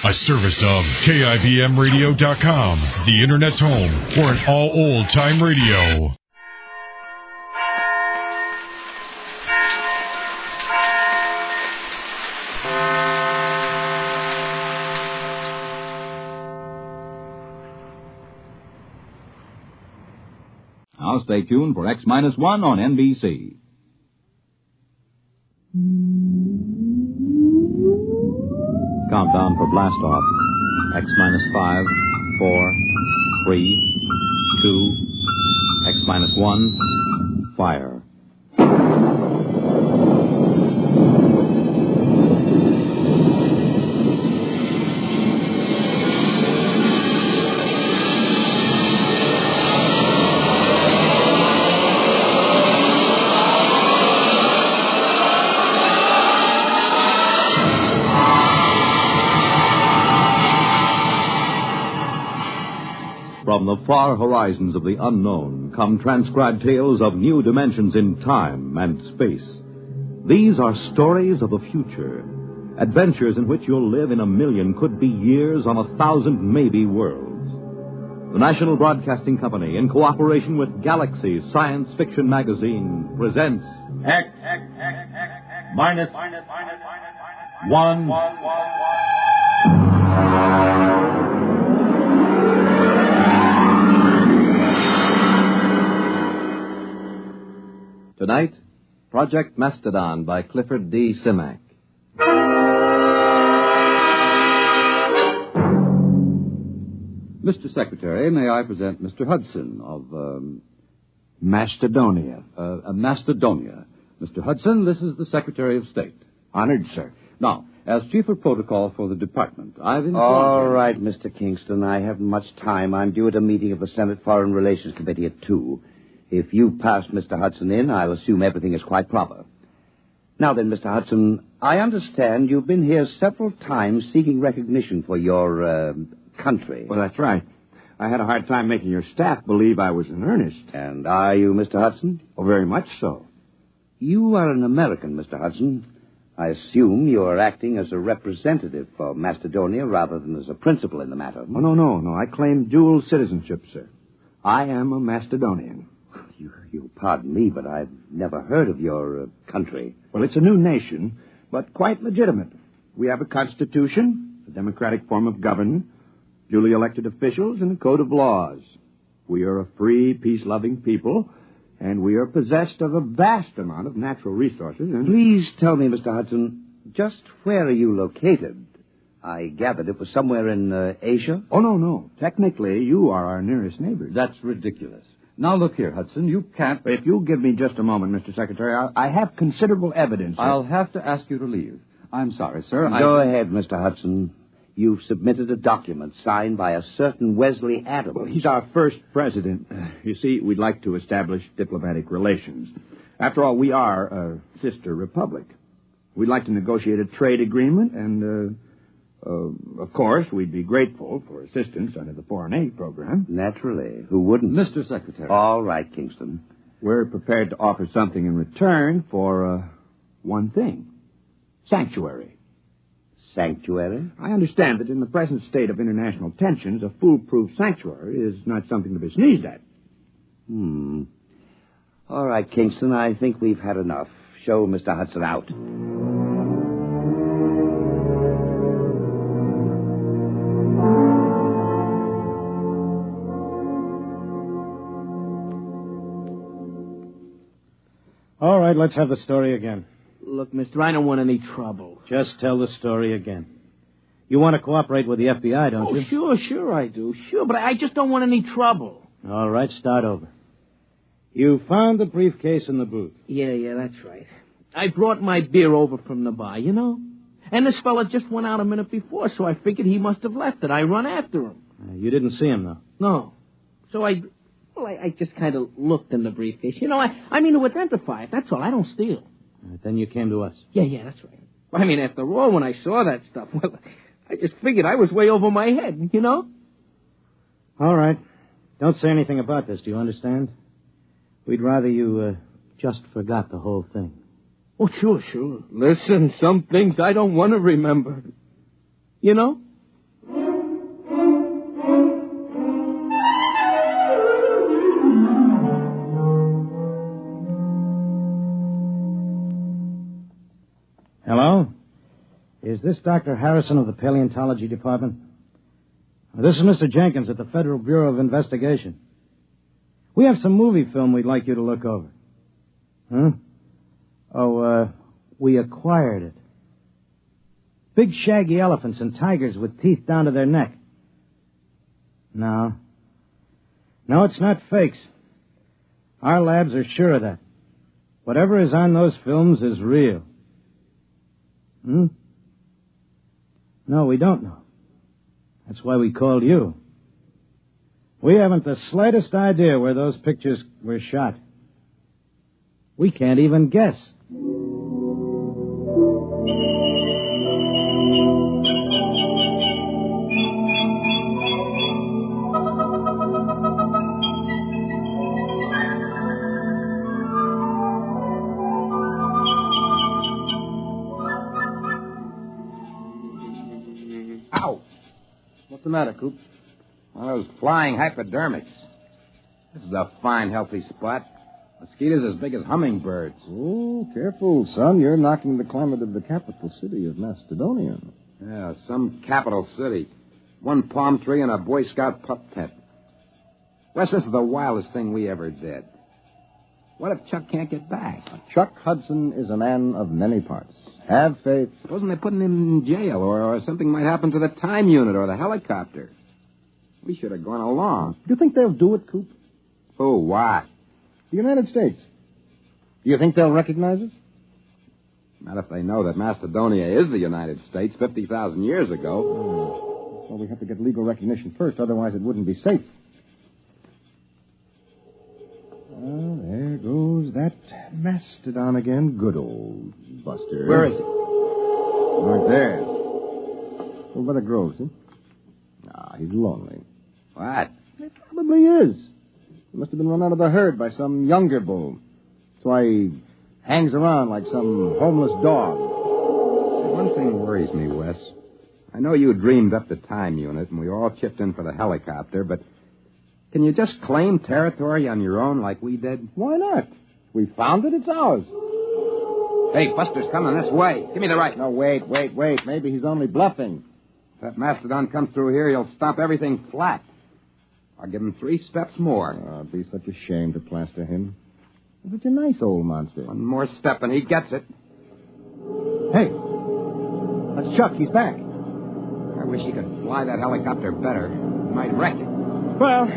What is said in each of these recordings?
A service of KIBMradio.com, the Internet's home for an all-old-time radio. Now stay tuned for X-1 on NBC. Countdown for blast off. X-5, 4, 3, 2, X-1, fire. From the far horizons of the unknown come transcribed tales of new dimensions in time and space. These are stories of the future, adventures in which you'll live in a million, could be years, on 1,000 maybe worlds. The National Broadcasting Company, in cooperation with Galaxy's science fiction magazine, presents X minus 1. Tonight, Project Mastodon by Clifford D. Simak. Mr. Secretary, may I present Mr. Hudson of Mastodonia. Mastodonia. Mr. Hudson, this is the Secretary of State. Honored, sir. Now, as Chief of Protocol for the Department, I've informed All you... right, Mr. Kingston. I haven't much time. I'm due at a meeting of the Senate Foreign Relations Committee at 2. If you pass Mr. Hudson in, I'll assume everything is quite proper. Now then, Mr. Hudson, I understand you've been here several times seeking recognition for your, country. Well, that's right. I had a hard time making your staff believe I was in earnest. And are you, Mr. Hudson? Oh, very much so. You are an American, Mr. Hudson. I assume you are acting as a representative for Mastodonia rather than as a principal in the matter. Oh, no. I claim dual citizenship, sir. I am a Macedonian. You pardon me, but I've never heard of your country. Well, it's a new nation, but quite legitimate. We have a constitution, a democratic form of government, duly elected officials, and a code of laws. We are a free, peace-loving people, and we are possessed of a vast amount of natural resources. And... Please tell me, Mr. Hudson, just where are you located? I gathered it was somewhere in Asia. Oh, no. Technically, you are our nearest neighbors. That's ridiculous. Now, look here, Hudson, you can't... If you'll give me just a moment, Mr. Secretary, I have considerable evidence... I'll have to ask you to leave. I'm sorry, sir. Go ahead, Mr. Hudson. You've submitted a document signed by a certain Wesley Adams. Well, he's our first president. You see, we'd like to establish diplomatic relations. After all, we are a sister republic. We'd like to negotiate a trade agreement, and... of course, we'd be grateful for assistance under the foreign aid program. Naturally. Who wouldn't? Mr. Secretary. All right, Kingston. We're prepared to offer something in return for, one thing. Sanctuary. Sanctuary? I understand that in the present state of international tensions, a foolproof sanctuary is not something to be sneezed at. All right, Kingston, I think we've had enough. Show Mr. Hudson out. All right, let's have the story again. Look, mister, I don't want any trouble. Just tell the story again. You want to cooperate with the FBI, don't you? Sure I do. Sure, but I just don't want any trouble. All right, start over. You found the briefcase in the booth. Yeah, that's right. I brought my beer over from the bar, you know? And this fella just went out a minute before, so I figured he must have left it. I run after him. You didn't see him, though? No. So I just kind of looked in the briefcase. You know, I mean to identify it. That's all. I don't steal. All right, then you came to us. Yeah, that's right. I mean, after all, when I saw that stuff, well, I just figured I was way over my head, you know? All right. Don't say anything about this, do you understand? We'd rather you just forgot the whole thing. Oh, sure. Listen, some things I don't want to remember. You know? Is this Dr. Harrison of the Paleontology Department? This is Mr. Jenkins at the Federal Bureau of Investigation. We have some movie film we'd like you to look over. Huh? Oh, we acquired it. Big shaggy elephants and tigers with teeth down to their neck. No. No, it's not fakes. Our labs are sure of that. Whatever is on those films is real. No, we don't know. That's why we called you. We haven't the slightest idea where those pictures were shot. We can't even guess. What's the matter, Coop? One of those flying hypodermics. This is a fine, healthy spot. Mosquitoes as big as hummingbirds. Oh, careful, son. You're knocking the climate of the capital city of Macedonia. Yeah, some capital city. One palm tree and a Boy Scout pup tent. Wes, this is the wildest thing we ever did. What if Chuck can't get back? Chuck Hudson is a man of many parts. Have faith. Supposing they're putting him in jail, or something might happen to the time unit or the helicopter. We should have gone along. Do you think they'll do it, Coop? Who? Why? The United States. Do you think they'll recognize us? Not if they know that Macedonia is the United States 50,000 years ago. Well, we have to get legal recognition first, otherwise it wouldn't be safe. Well, there goes that Mastodon again. Good old Buster. Where is he? Right there. Over by the grove, see? Ah, he's lonely. What? He probably is. He must have been run out of the herd by some younger bull. That's why he hangs around like some homeless dog. One thing worries me, Wes. I know you dreamed up the time unit, and we all chipped in for the helicopter, but can you just claim territory on your own like we did? Why not? We found it, it's ours. Hey, Buster's coming this way. Give me the right. No, wait. Maybe he's only bluffing. If that Mastodon comes through here, he'll stomp everything flat. I'll give him 3 steps more. Oh, it'd be such a shame to plaster him. But you're a nice old monster. One more step and he gets it. Hey, that's Chuck. He's back. I wish he could fly that helicopter better. He might wreck it. Well,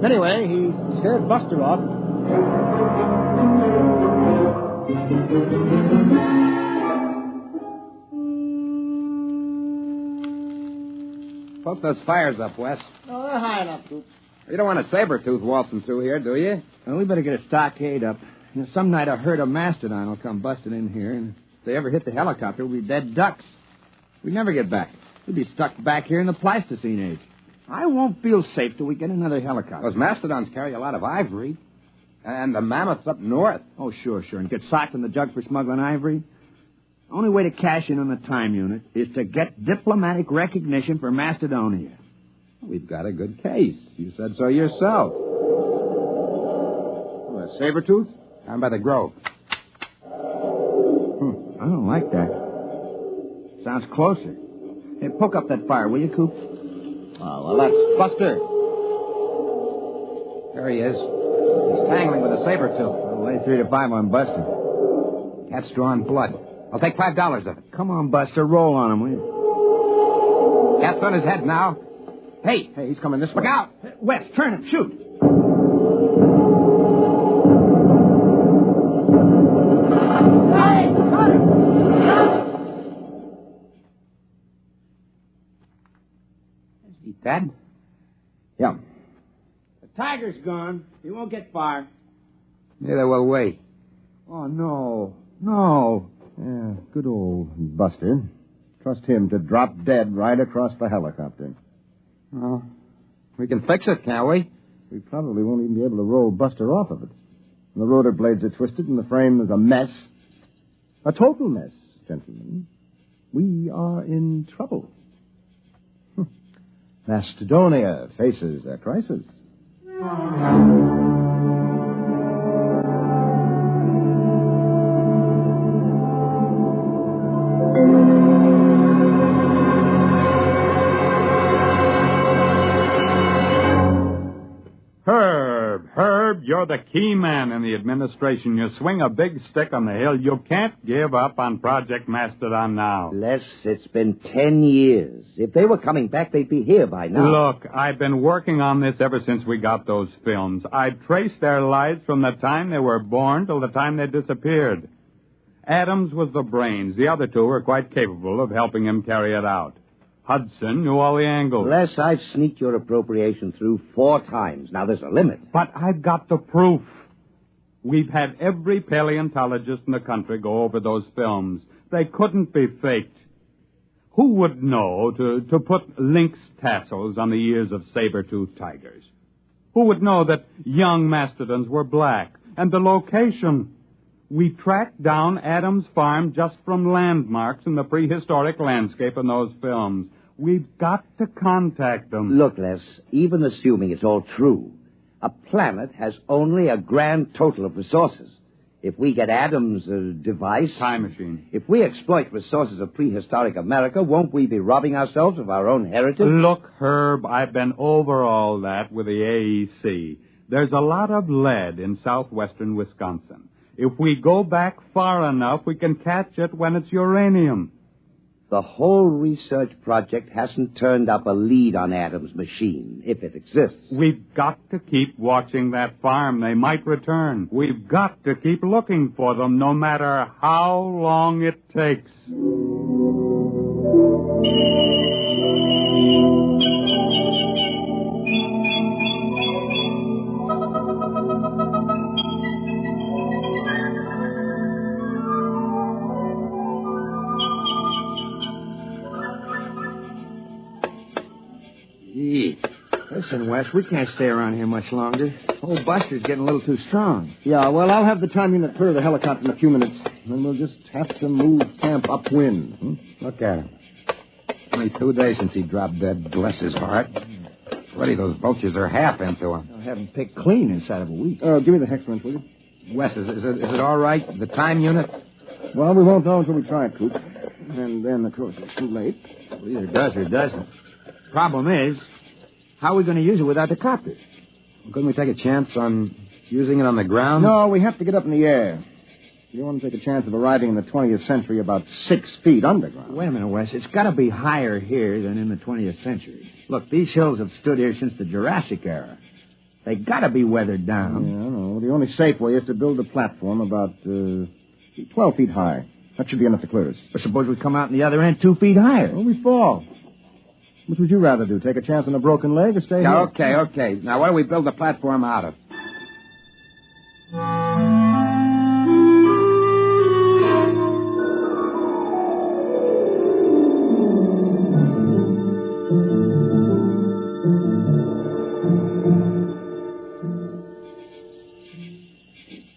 anyway, he scared Buster off. Poke those fires up, Wes. Oh, they're high enough, Coop. You don't want a saber-tooth waltzing through here, do you? Well, we better get a stockade up. You know, some night a herd of Mastodon will come busting in here, and if they ever hit the helicopter, we'll be dead ducks. We'd never get back. We'd be stuck back here in the Pleistocene age. I won't feel safe till we get another helicopter. Those Mastodons carry a lot of ivory. And the mammoths up north. Oh, sure. And get socked in the jug for smuggling ivory? The only way to cash in on the time unit is to get diplomatic recognition for Macedonia. We've got a good case. You said so yourself. A saber-tooth? Down by the grove. I don't like that. Sounds closer. Hey, poke up that fire, will you, Coop? Oh, well, that's Buster. There he is. He's tangling with a saber-tooth. I'll lay 3 to 5 on Buster. Cat's drawing blood. I'll take $5 of it. Come on, Buster. Roll on him, will you? Cat's on his head now. Hey, he's coming this way. Look out! Wes, turn him. Shoot. Hey! Got him! Is he dead? Yeah. The tiger's gone. He won't get far. Neither will we. Oh, no. No. Yeah, good old Buster. Trust him to drop dead right across the helicopter. Well, we can fix it, can't we? We probably won't even be able to roll Buster off of it. The rotor blades are twisted and the frame is a mess. A total mess, gentlemen. We are in trouble. Macedonia faces a crisis. you're the key man in the administration. You swing a big stick on the hill. You can't give up on Project Mastodon now. Les, it's been 10 years. If they were coming back, they'd be here by now. Look, I've been working on this ever since we got those films. I've traced their lives from the time they were born till the time they disappeared. Adams was the brains. The other two were quite capable of helping him carry it out. Hudson knew all the angles. Les, I've sneaked your appropriation through 4 times. Now, there's a limit. But I've got the proof. We've had every paleontologist in the country go over those films. They couldn't be faked. Who would know to put lynx tassels on the ears of saber-toothed tigers? Who would know that young mastodons were black? And the location. We tracked down Adams' farm just from landmarks in the prehistoric landscape in those films. We've got to contact them. Look, Les, even assuming it's all true, a planet has only a grand total of resources. If we get Adams' device... Time machine. If we exploit resources of prehistoric America, won't we be robbing ourselves of our own heritage? Look, Herb, I've been over all that with the AEC. There's a lot of lead in southwestern Wisconsin. If we go back far enough, we can catch it when it's uranium. The whole research project hasn't turned up a lead on Adams' machine, if it exists. We've got to keep watching that farm. They might return. We've got to keep looking for them, no matter how long it takes. Listen, Wes, we can't stay around here much longer. Old Buster's getting a little too strong. Yeah, well, I'll have the time unit clear the helicopter in a few minutes. Then we'll just have to move camp upwind. Look at him. Only 2 days since he dropped dead, bless his heart. Already those vultures are half into him. I'll have him picked clean inside of a week. Give me the hex wrench, will you? Wes, is it all right? The time unit? Well, we won't know until we try it, Coop. And then, of course, it's too late. Well, either does or doesn't. Problem is, how are we going to use it without the copter? Couldn't we take a chance on using it on the ground? No, we have to get up in the air. You don't want to take a chance of arriving in the 20th century about 6 feet underground. Wait a minute, Wes. It's got to be higher here than in the 20th century. Look, these hills have stood here since the Jurassic era. They got to be weathered down. Yeah, I know. The only safe way is to build a platform about 12 feet high. That should be enough to clear us. But suppose we come out on the other end 2 feet higher. Well, we fall. Which would you rather do? Take a chance on a broken leg or stay Yeah, here? okay. Now, what do we build the platform out of?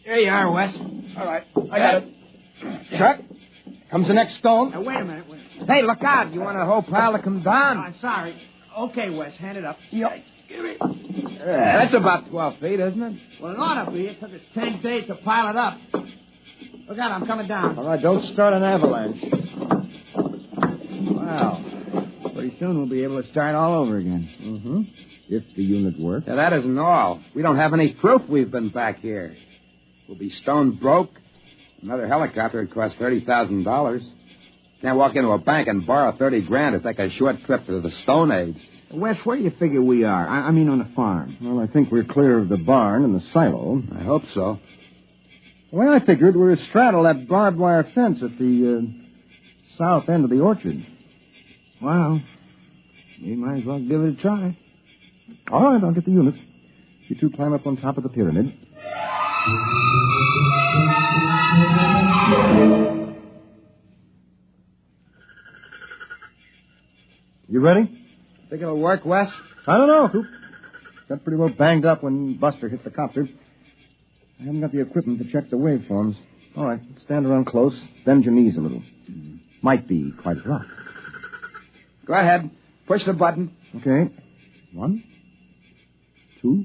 There you are, Wes. All right. I got it. Chuck, comes the next stone. Now, wait a minute. Hey, look out. You want a whole pile to come down? I'm sorry. Okay, Wes, hand it up. Yep. Give it. That's about 12 feet, isn't it? Well, it ought to be. It took us 10 days to pile it up. Look out, I'm coming down. All right, don't start an avalanche. Wow. Pretty soon we'll be able to start all over again. Mm-hmm. If the unit works. Yeah, that isn't all. We don't have any proof we've been back here. We'll be stone broke. Another helicopter would cost $30,000. Can't walk into a bank and borrow $30,000 to take a short trip to the Stone Age. Wes, where do you figure we are? I mean on the farm. Well, I think we're clear of the barn and the silo. I hope so. The way I figured, we're astraddle that barbed wire fence at the south end of the orchard. Well, we might as well give it a try. All right, I'll get the unit. You two climb up on top of the pyramid. You ready? Think it'll work, Wes? I don't know, Coop. Got pretty well banged up when Buster hit the copter. I haven't got the equipment to check the waveforms. All right, stand around close. Bend your knees a little. Might be quite rough. Go ahead. Push the button. Okay. 1, 2,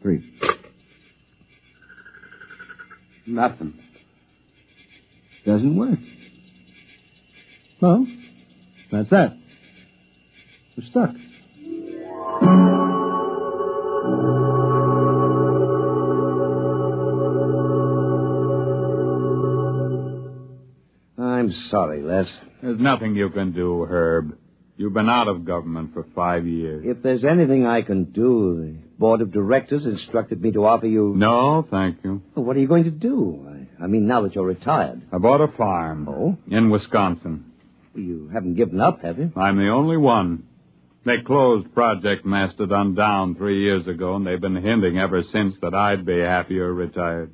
3. Nothing. Doesn't work. Well, that's that. We're stuck. I'm sorry, Les. There's nothing you can do, Herb. You've been out of government for 5 years. If there's anything I can do, the board of directors instructed me to offer you... No, thank you. Well, what are you going to do? I mean, now that you're retired. I bought a farm. Oh? In Wisconsin. Well, you haven't given up, have you? I'm the only one. They closed Project Mastodon down 3 years ago, and they've been hinting ever since that I'd be happier retired.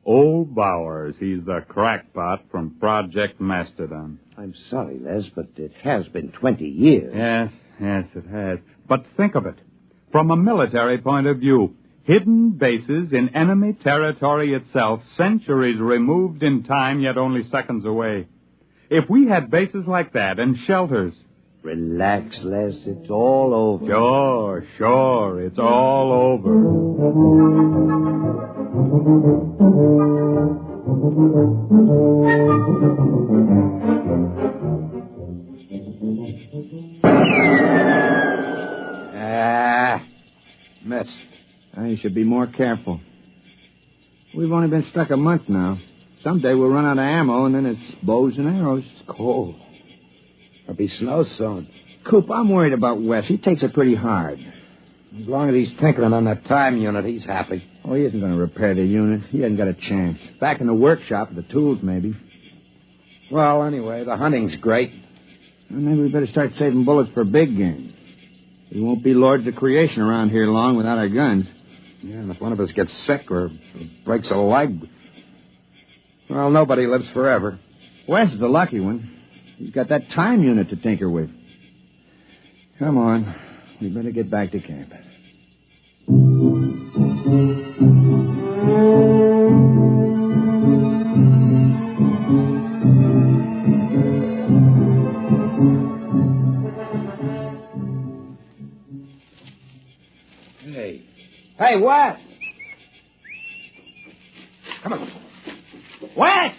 Old Bowers, he's the crackpot from Project Mastodon. I'm sorry, Les, but it has been 20 years. Yes, it has. But think of it. From a military point of view, hidden bases in enemy territory itself, centuries removed in time, yet only seconds away. If we had bases like that and shelters... Relax, Les. It's all over. Sure. It's all over. Missed. You should be more careful. We've only been stuck a month now. Someday we'll run out of ammo, and then it's bows and arrows. It's cold. There'll be snow soon. Coop, I'm worried about Wes. He takes it pretty hard. As long as he's tinkering on that time unit, he's happy. Oh, he isn't going to repair the unit. He hasn't got a chance. Back in the workshop with the tools, maybe. Well, anyway, the hunting's great. Well, maybe we better start saving bullets for big game. We won't be lords of creation around here long without our guns. Yeah, and if one of us gets sick or breaks a leg, well, nobody lives forever. Wes is the lucky one. He's got that time unit to tinker with. Come on. We better get back to camp. Hey, Wes! Come on. Wes!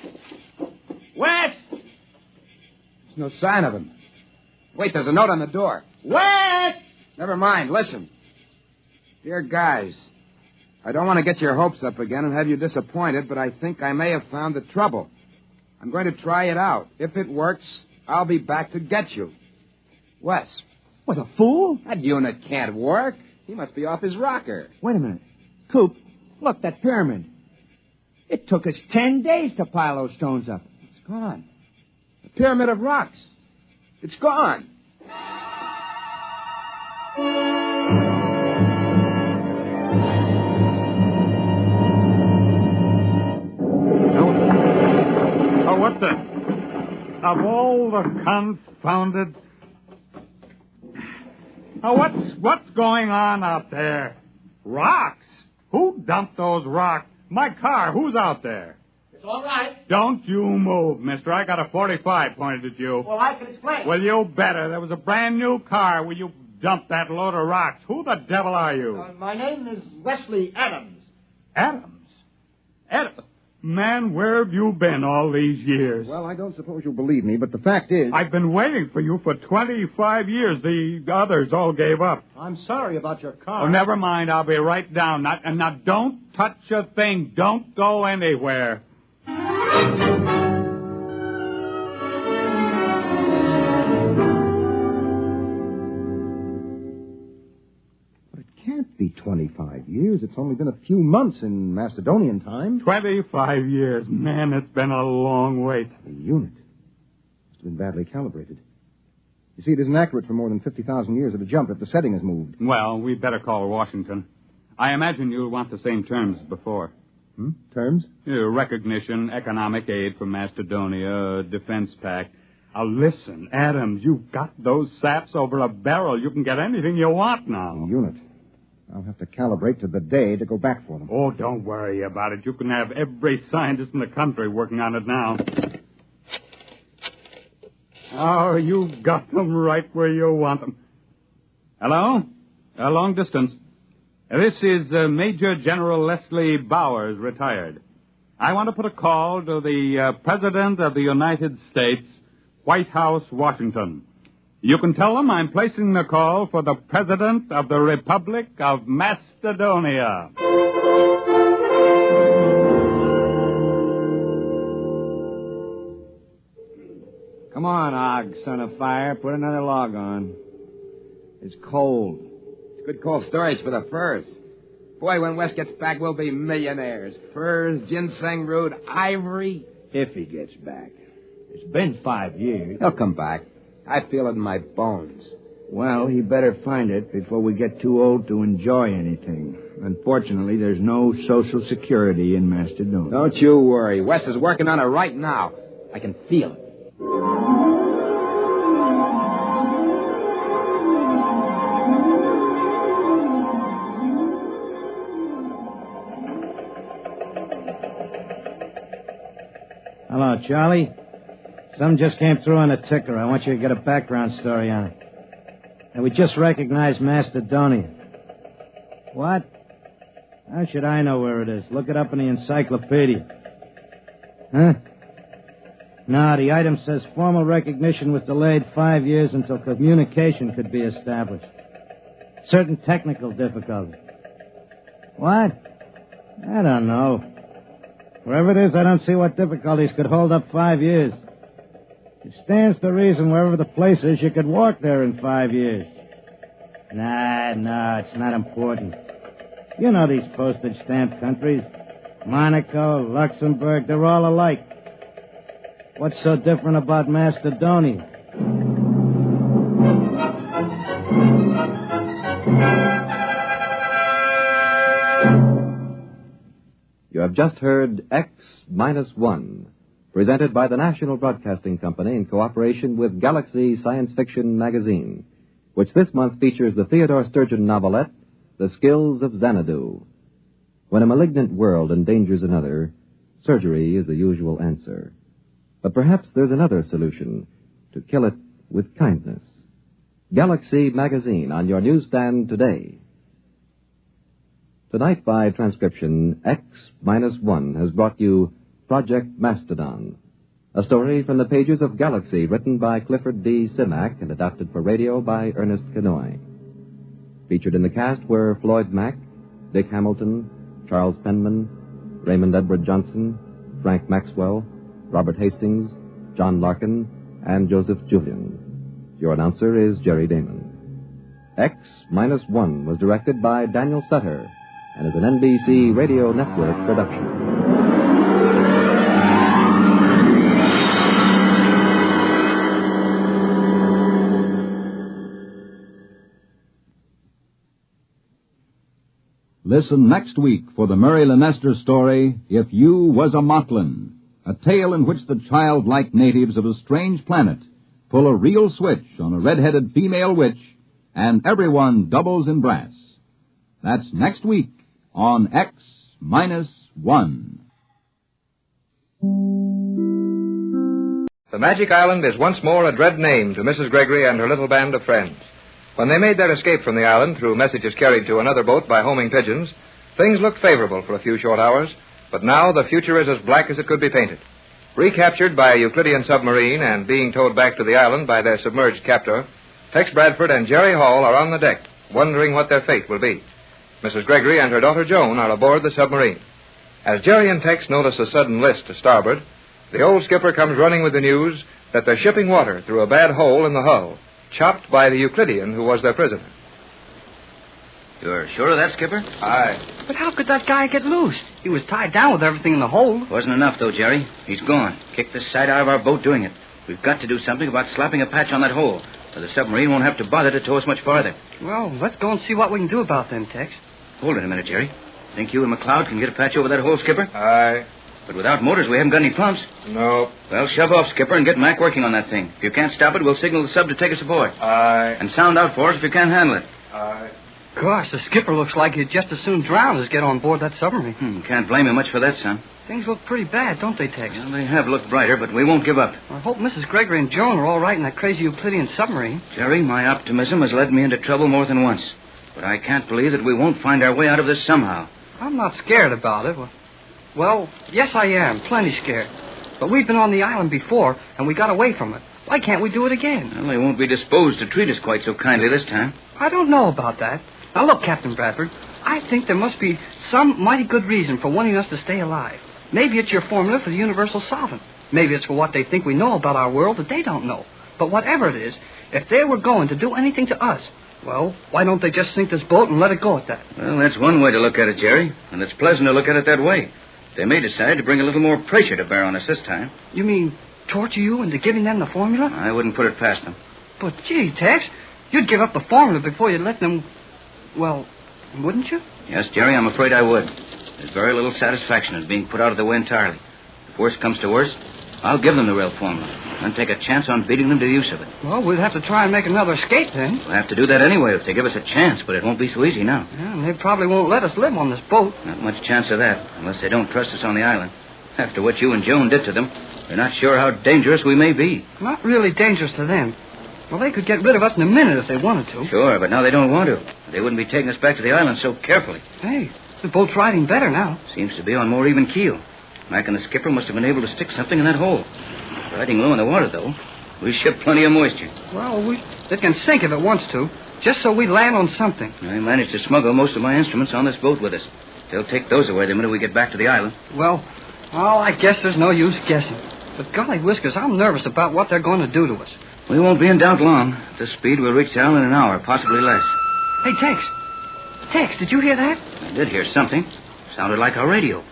Wes! There's no sign of him. Wait, there's a note on the door. Wes! Never mind, listen. Dear guys, I don't want to get your hopes up again and have you disappointed, but I think I may have found the trouble. I'm going to try it out. If it works, I'll be back to get you. Wes. What, a fool? That unit can't work. He must be off his rocker. Wait a minute. Coop, look, that pyramid. It took us 10 days to pile those stones up. It's gone. The pyramid of rocks. It's gone. Oh, what the... Of all the confounded... Oh, what's going on out there? Rocks? Who dumped those rocks? My car, who's out there? It's all right. Don't you move, mister. I got a 45 pointed at you. Well, I can explain. Well, you better. There was a brand new car where you dumped that load of rocks. Who the devil are you? My name is Wesley Adams. Adams? Man, where have you been all these years? Well, I don't suppose you'll believe me, but the fact is... I've been waiting for you for 25 years. The others all gave up. I'm sorry about your car. Oh, never mind. I'll be right down. Now, don't touch a thing. Don't go anywhere. Can't be 25 years. It's only been a few months in Macedonian time. 25 years. Man, it's been a long wait. The unit must have been badly calibrated. You see, it isn't accurate for more than 50,000 years at a jump if the setting is moved. Well, we'd better call Washington. I imagine you'll want the same terms as before. Terms? Recognition, economic aid from Macedonia, defense pact. Listen, Adams, you've got those saps over a barrel. You can get anything you want now. The unit. I'll have to calibrate to the day to go back for them. Oh, don't worry about it. You can have every scientist in the country working on it now. Oh, you've got them right where you want them. Hello? Long distance. This is Major General Leslie Bowers, retired. I want to put a call to the President of the United States, White House, Washington. You can tell them I'm placing the call for the President of the Republic of Macedonia. Come on, Og, son of fire. Put another log on. It's cold. It's good cold storage for the furs. Boy, when Wes gets back, we'll be millionaires. Furs, ginseng root, ivory. If he gets back. It's been 5 years. He'll come back. I feel it in my bones. Well, he better find it before we get too old to enjoy anything. Unfortunately, there's no Social Security in Mastodon. Don't you worry. Wes is working on it right now. I can feel it. Hello, Charlie. Something just came through on the ticker. I want you to get a background story on it. And we just recognized Macedonia. What? How should I know where it is? Look it up in the encyclopedia. Huh? No, the item says formal recognition was delayed 5 years until communication could be established. Certain technical difficulties. What? I don't know. Wherever it is, I don't see what difficulties could hold up 5 years. It stands to reason wherever the place is, you could walk there in 5 years. No, it's not important. You know these postage stamp countries. Monaco, Luxembourg, they're all alike. What's so different about Macedonia? You have just heard X-1, presented by the National Broadcasting Company in cooperation with Galaxy Science Fiction Magazine, which this month features the Theodore Sturgeon novelette, The Skills of Xanadu. When a malignant world endangers another, surgery is the usual answer. But perhaps there's another solution, to kill it with kindness. Galaxy Magazine on your newsstand today. Tonight, by transcription, X-1 has brought you Project Mastodon, a story from the pages of Galaxy written by Clifford D. Simak and adapted for radio by Ernest Kenoy. Featured in the cast were Floyd Mack, Dick Hamilton, Charles Penman, Raymond Edward Johnson, Frank Maxwell, Robert Hastings, John Larkin, and Joseph Julian. Your announcer is Jerry Damon. X-1 was directed by Daniel Sutter and is an NBC Radio Network production. Listen next week for the Murray Leinester story, If You Was a Motlin, a tale in which the childlike natives of a strange planet pull a real switch on a red-headed female witch, and everyone doubles in brass. That's next week on X-1. The Magic Island is once more a dread name to Mrs. Gregory and her little band of friends. When they made their escape from the island through messages carried to another boat by homing pigeons, things looked favorable for a few short hours, but now the future is as black as it could be painted. Recaptured by a Euclidean submarine and being towed back to the island by their submerged captor, Tex Bradford and Jerry Hall are on the deck, wondering what their fate will be. Mrs. Gregory and her daughter Joan are aboard the submarine. As Jerry and Tex notice a sudden list to starboard, the old skipper comes running with the news that they're shipping water through a bad hole in the hull, chopped by the Euclidean who was their prisoner. You're sure of that, Skipper? Aye. But how could that guy get loose? He was tied down with everything in the hold. Wasn't enough, though, Jerry. He's gone. Kicked the side out of our boat doing it. We've got to do something about slapping a patch on that hole, so the submarine won't have to bother to tow us much farther. Well, let's go and see what we can do about them, Tex. Hold it a minute, Jerry. Think you and McLeod can get a patch over that hole, Skipper? Aye. But without motors, we haven't got any pumps. No. Well, shove off, Skipper, and get Mac working on that thing. If you can't stop it, we'll signal the sub to take us aboard. Aye. And sound out for us if you can't handle it. Aye. Gosh, the skipper looks like he'd just as soon drown as get on board that submarine. Can't blame him much for that, son. Things look pretty bad, don't they, Tex? Well, they have looked brighter, but we won't give up. I hope Mrs. Gregory and Joan are all right in that crazy Euclidean submarine. Jerry, my optimism has led me into trouble more than once. But I can't believe that we won't find our way out of this somehow. I'm not scared about it. Well, yes, I am. Plenty scared. But we've been on the island before, and we got away from it. Why can't we do it again? Well, they won't be disposed to treat us quite so kindly this time. I don't know about that. Now, look, Captain Bradford, I think there must be some mighty good reason for wanting us to stay alive. Maybe it's your formula for the universal solvent. Maybe it's for what they think we know about our world that they don't know. But whatever it is, if they were going to do anything to us, well, why don't they just sink this boat and let it go at that? Well, that's one way to look at it, Jerry. And it's pleasant to look at it that way. They may decide to bring a little more pressure to bear on us this time. You mean torture you into giving them the formula? I wouldn't put it past them. But, gee, Tex, you'd give up the formula before you'd let them... Well, wouldn't you? Yes, Jerry, I'm afraid I would. There's very little satisfaction in being put out of the way entirely. If worse comes to worse, I'll give them the real formula and take a chance on beating them to the use of it. Well, we'll have to try and make another escape then. We'll have to do that anyway if they give us a chance, but it won't be so easy now. Yeah, and they probably won't let us live on this boat. Not much chance of that, unless they don't trust us on the island. After what you and Joan did to them, they're not sure how dangerous we may be. Not really dangerous to them. Well, they could get rid of us in a minute if they wanted to. Sure, but now they don't want to. They wouldn't be taking us back to the island so carefully. Hey, the boat's riding better now. Seems to be on more even keel. Mac and the skipper must have been able to stick something in that hole. Riding low in the water, though. We ship plenty of moisture. Well, it can sink if it wants to, just so we land on something. I managed to smuggle most of my instruments on this boat with us. They'll take those away the minute we get back to the island. Well, I guess there's no use guessing. But golly whiskers, I'm nervous about what they're going to do to us. We won't be in doubt long. At this speed, we'll reach the island in an hour, possibly less. Hey, Tex. Tex, did you hear that? I did hear something. Sounded like our radio.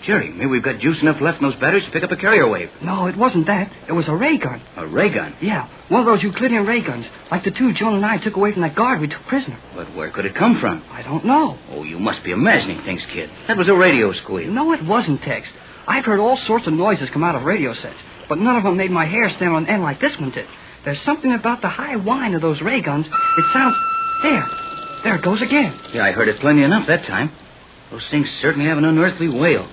Jerry, maybe we've got juice enough left in those batteries to pick up a carrier wave. No, it wasn't that. It was a ray gun. A ray gun? Yeah, one of those Euclidean ray guns, like the two Joan and I took away from that guard we took prisoner. But where could it come from? I don't know. Oh, you must be imagining things, kid. That was a radio squeal. No, it wasn't, Tex. I've heard all sorts of noises come out of radio sets, but none of them made my hair stand on end like this one did. There's something about the high whine of those ray guns. It sounds... There it goes again. Yeah, I heard it plenty enough that time. Those things certainly have an unearthly wail.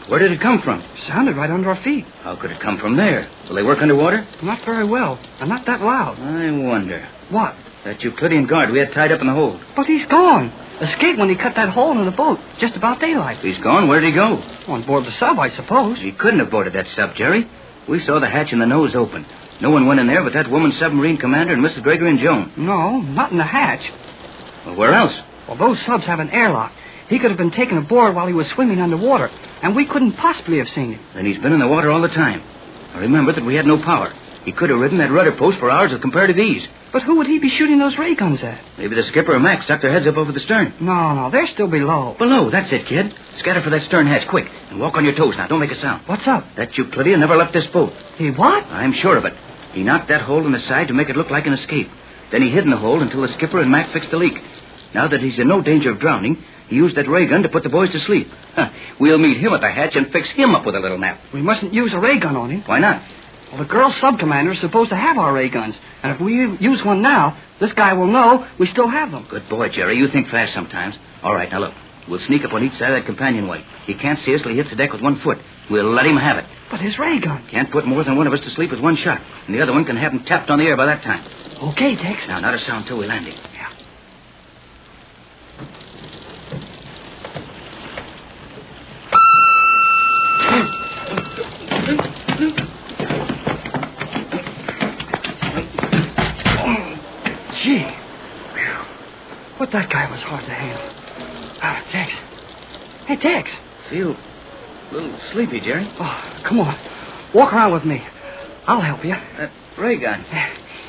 Where did it come from? Sounded right under our feet. How could it come from there? Will they work underwater? Not very well, and not that loud. I wonder. What? That Euclidean guard we had tied up in the hold. But he's gone. Escaped when he cut that hole in the boat, just about daylight. He's gone? Where did he go? On board the sub, I suppose. He couldn't have boarded that sub, Jerry. We saw the hatch and the nose open. No one went in there but that woman submarine commander and Mrs. Gregory and Joan. No, not in the hatch. Well, where else? Well, those subs have an airlock. He could have been taken aboard while he was swimming underwater, and we couldn't possibly have seen him. Then he's been in the water all the time. Now remember that we had no power. He could have ridden that rudder post for hours with comparative ease. But who would he be shooting those ray guns at? Maybe the skipper or Max stuck their heads up over the stern. No, they're still below. Below, that's it, kid. Scatter for that stern hatch, quick, and walk on your toes now. Don't make a sound. What's up? That Euclidean never left this boat. He what? I'm sure of it. He knocked that hole in the side to make it look like an escape. Then he hid in the hole until the skipper and Mac fixed the leak. Now that he's in no danger of drowning, he used that ray gun to put the boys to sleep. We'll meet him at the hatch and fix him up with a little nap. We mustn't use a ray gun on him. Why not? Well, the girl sub-commander is supposed to have our ray guns. And if we use one now, this guy will know we still have them. Good boy, Jerry. You think fast sometimes. All right, now look. We'll sneak up on each side of that companionway. He can't see us till he hits the deck with 1 foot. We'll let him have it. But his ray gun. Can't put more than one of us to sleep with one shot. And the other one can have him tapped on the air by that time. Okay, Tex. Now, not a sound till we land him. Yeah. Gee. But that guy was hard to handle. Tex. Hey, Tex. Feel a little sleepy, Jerry. Oh, come on. Walk around with me. I'll help you. That ray gun.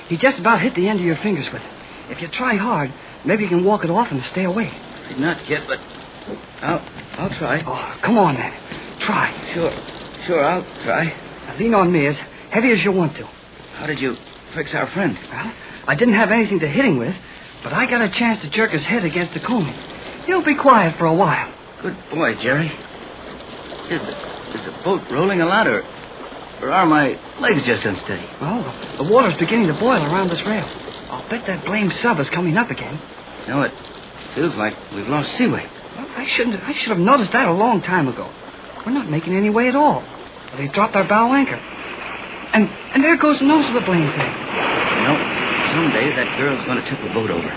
He just about hit the end of your fingers with it. If you try hard, maybe you can walk it off and stay awake. Not yet, but I'll try. Oh, come on, then. Try. Sure, I'll try. Now, lean on me as heavy as you want to. How did you fix our friend? Well, I didn't have anything to hit him with, but I got a chance to jerk his head against the combing. He'll be quiet for a while. Good boy, Jerry. Is the boat rolling a lot, or are my legs just unsteady? Oh, the water's beginning to boil around this rail. I'll bet that blamed sub is coming up again. No, it feels like we've lost seaway. Well, I should have noticed that a long time ago. We're not making any way at all. They've dropped our bow anchor. And there goes the nose of the blame thing. You know, someday that girl's going to tip the boat over.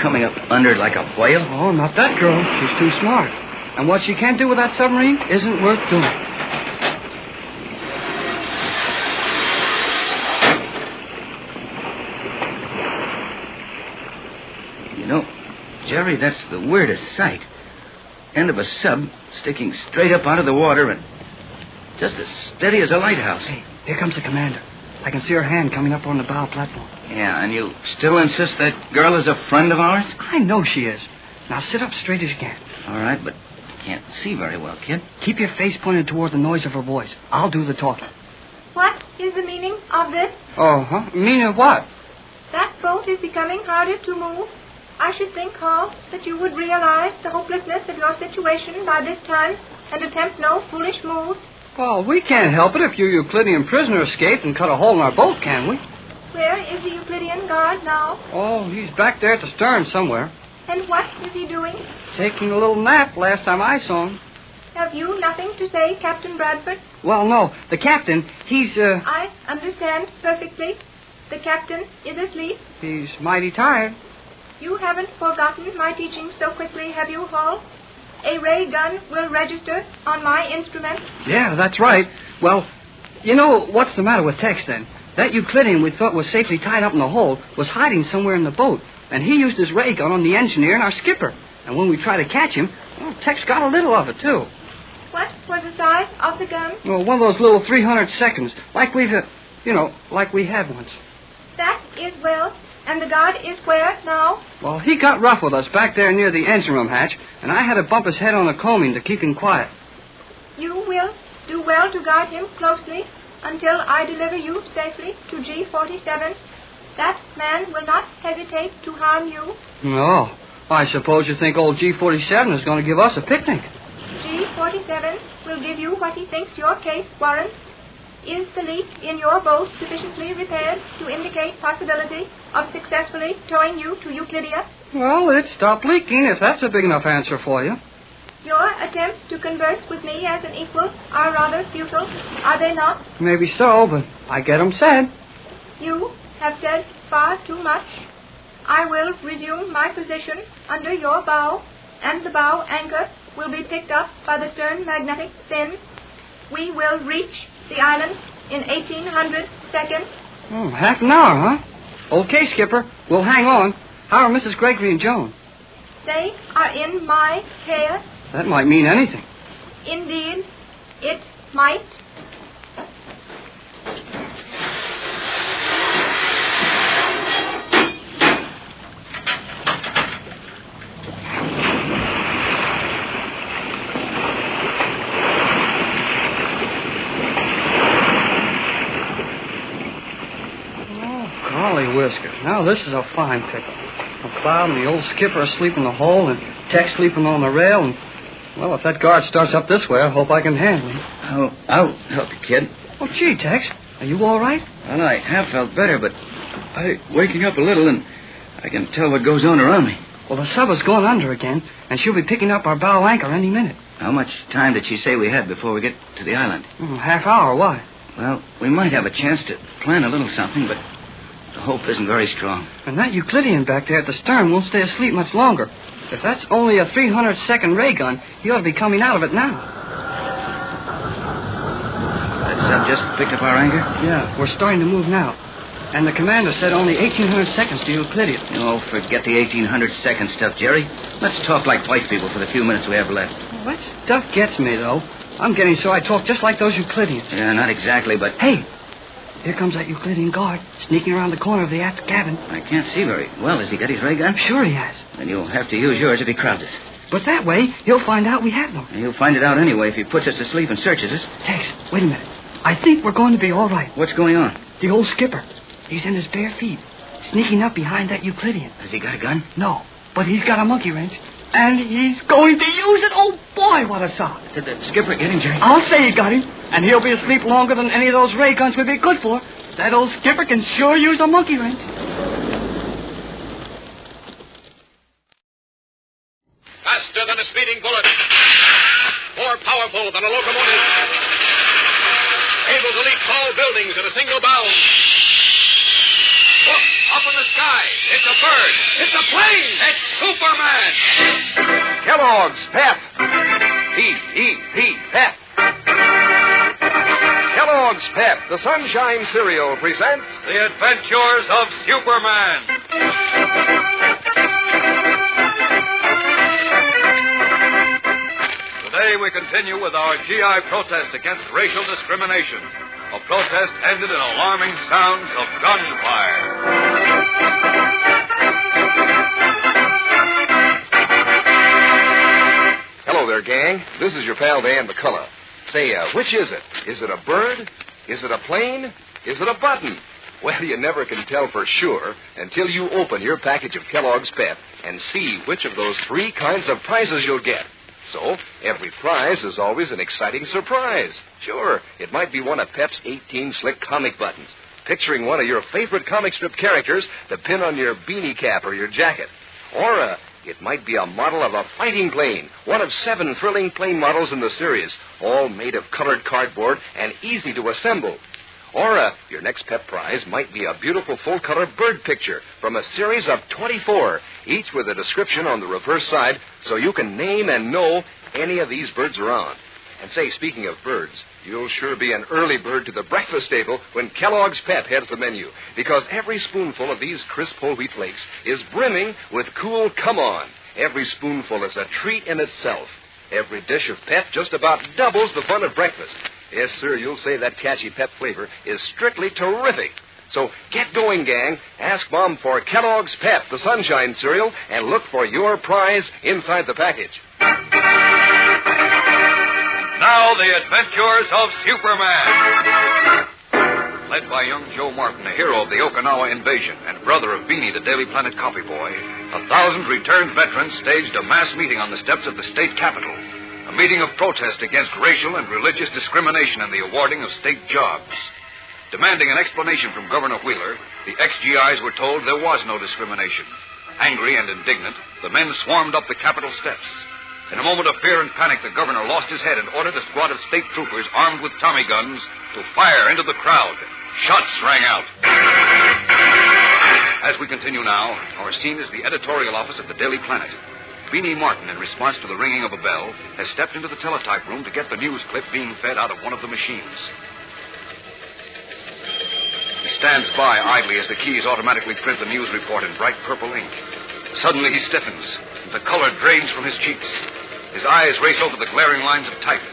Coming up under it like a whale. Oh, not that girl. She's too smart. And what she can't do with that submarine isn't worth doing. You know, Jerry, that's the weirdest sight. End of a sub sticking straight up out of the water and Just as steady as a lighthouse. Hey, here comes the commander. I can see her hand coming up on the bow platform. Yeah, and you still insist that girl is a friend of ours? I know she is. Now sit up straight as you can. All right, but can't see very well, kid. Keep your face pointed toward the noise of her voice. I'll do the talking. What is the meaning of this? Oh, meaning of what? That boat is becoming harder to move. I should think, Hall, that you would realize the hopelessness of your situation by this time and attempt no foolish moves. Well, we can't help it if your Euclidean prisoner escaped and cut a hole in our boat, can we? Where is the Euclidean guard now? Oh, he's back there at the stern somewhere. And what is he doing? Taking a little nap last time I saw him. Have you nothing to say, Captain Bradford? Well, no. The captain, he's, I understand perfectly. The captain is asleep. He's mighty tired. You haven't forgotten my teaching so quickly, have you, Hall? A ray gun will register on my instrument. Yeah, that's right. Well, you know, what's the matter with Tex, then? That Euclidean we thought was safely tied up in the hold was hiding somewhere in the boat, and he used his ray gun on the engineer and our skipper. And when we tried to catch him, well, Tex got a little of it, too. What was the size of the gun? Well, one of those little 300 seconds, like we've, like we had once. That is well. And the guard is where now? Well, he got rough with us back there near the engine room hatch, and I had to bump his head on the combing to keep him quiet. You will do well to guard him closely until I deliver you safely to G47. That man will not hesitate to harm you. No. I suppose you think old G47 is going to give us a picnic. G47 will give you what he thinks your case warrants. Is the leak in your boat sufficiently repaired to indicate possibility of successfully towing you to Euclidia? Well, it stopped leaking, if that's a big enough answer for you. Your attempts to converse with me as an equal are rather futile, are they not? Maybe so, but I get 'em said. You have said far too much. I will resume my position under your bow, and the bow anchor will be picked up by the stern magnetic fin. We will reach the island in 1800 seconds. Oh, half an hour, huh? Okay, Skipper. We'll hang on. How are Mrs. Gregory and Joan? They are in my care. That might mean anything. Indeed, it might. Whisker. Now this is a fine pickle. McLeod and the old skipper asleep in the hold, and Tex sleeping on the rail, and, well, if that guard starts up this way, I hope I can handle him. I'll help you, kid. Oh, gee, Tex, are you all right? Well, I have felt better, but I'm waking up a little, and I can tell what goes on around me. Well, the sub has gone under again, and she'll be picking up our bow anchor any minute. How much time did she say we had before we get to the island? Half hour. Why? Well, we might have a chance to plan a little something, but the hope isn't very strong. And that Euclidean back there at the stern won't stay asleep much longer. If that's only a 300-second ray gun, he ought to be coming out of it now. That sub just picked up our anchor? Yeah, we're starting to move now. And the commander said only 1,800 seconds to Euclidean. Oh, forget the 1,800-second stuff, Jerry. Let's talk like white people for the few minutes we have left. Well, that stuff gets me, though. I'm getting so I talk just like those Euclideans. Yeah, not exactly, but... Hey! Here comes that Euclidean guard, sneaking around the corner of the aft cabin. I can't see very well. Has he got his ray gun? Sure he has. Then you'll have to use yours if he crowds us. But that way, he'll find out we have them. He'll find it out anyway if he puts us to sleep and searches us. Tex, wait a minute. I think we're going to be all right. What's going on? The old skipper. He's in his bare feet, sneaking up behind that Euclidean. Has he got a gun? No, but he's got a monkey wrench. And he's going to use it. Oh, boy, what a sock. Did the skipper get him, Jerry? I'll say he got him. And he'll be asleep longer than any of those ray guns would be good for. That old skipper can sure use a monkey wrench. Faster than a speeding bullet. More powerful than a locomotive. Able to leap tall buildings in a single bound. Look, up in the sky. It's a bird. It's a plane. It's Superman. Kellogg's Pep. P-E-P, Pep. Kellogg's Pep, the Sunshine Cereal, presents The Adventures of Superman. Today we continue with our GI protest against racial discrimination. A protest ended in alarming sounds of gunfire. Hello there, gang. This is your pal Dan McCullough. Say, which is it? Is it a bird? Is it a plane? Is it a button? Well, you never can tell for sure until you open your package of Kellogg's Pep and see which of those three kinds of prizes you'll get. So, every prize is always an exciting surprise. Sure, it might be one of Pep's 18 slick comic buttons, picturing one of your favorite comic strip characters to pin on your beanie cap or your jacket. Or, it might be a model of a fighting plane, one of 7 thrilling plane models in the series, all made of colored cardboard and easy to assemble. Or, your next Pep prize might be a beautiful full-color bird picture from a series of 24, each with a description on the reverse side so you can name and know any of these birds around. And say, speaking of birds, you'll sure be an early bird to the breakfast table when Kellogg's Pep heads the menu, because every spoonful of these crisp whole wheat flakes is brimming with cool come-on. Every spoonful is a treat in itself. Every dish of Pep just about doubles the fun of breakfast. Yes, sir, you'll say that catchy Pep flavor is strictly terrific. So get going, gang. Ask Mom for Kellogg's Pep, the Sunshine cereal, and look for your prize inside the package. Now, the adventures of Superman. Led by young Joe Martin, the hero of the Okinawa invasion and brother of Beanie, the Daily Planet copy boy, 1,000 returned veterans staged a mass meeting on the steps of the state capitol. A meeting of protest against racial and religious discrimination in the awarding of state jobs. Demanding an explanation from Governor Wheeler, the ex-GIs were told there was no discrimination. Angry and indignant, the men swarmed up the Capitol steps. In a moment of fear and panic, the governor lost his head and ordered a squad of state troopers armed with Tommy guns to fire into the crowd. Shots rang out. As we continue now, our scene is the editorial office of the Daily Planet. Beanie Martin, in response to the ringing of a bell, has stepped into the teletype room to get the news clip being fed out of one of the machines. He stands by idly as the keys automatically print the news report in bright purple ink. Suddenly he stiffens, and the color drains from his cheeks. His eyes race over the glaring lines of type.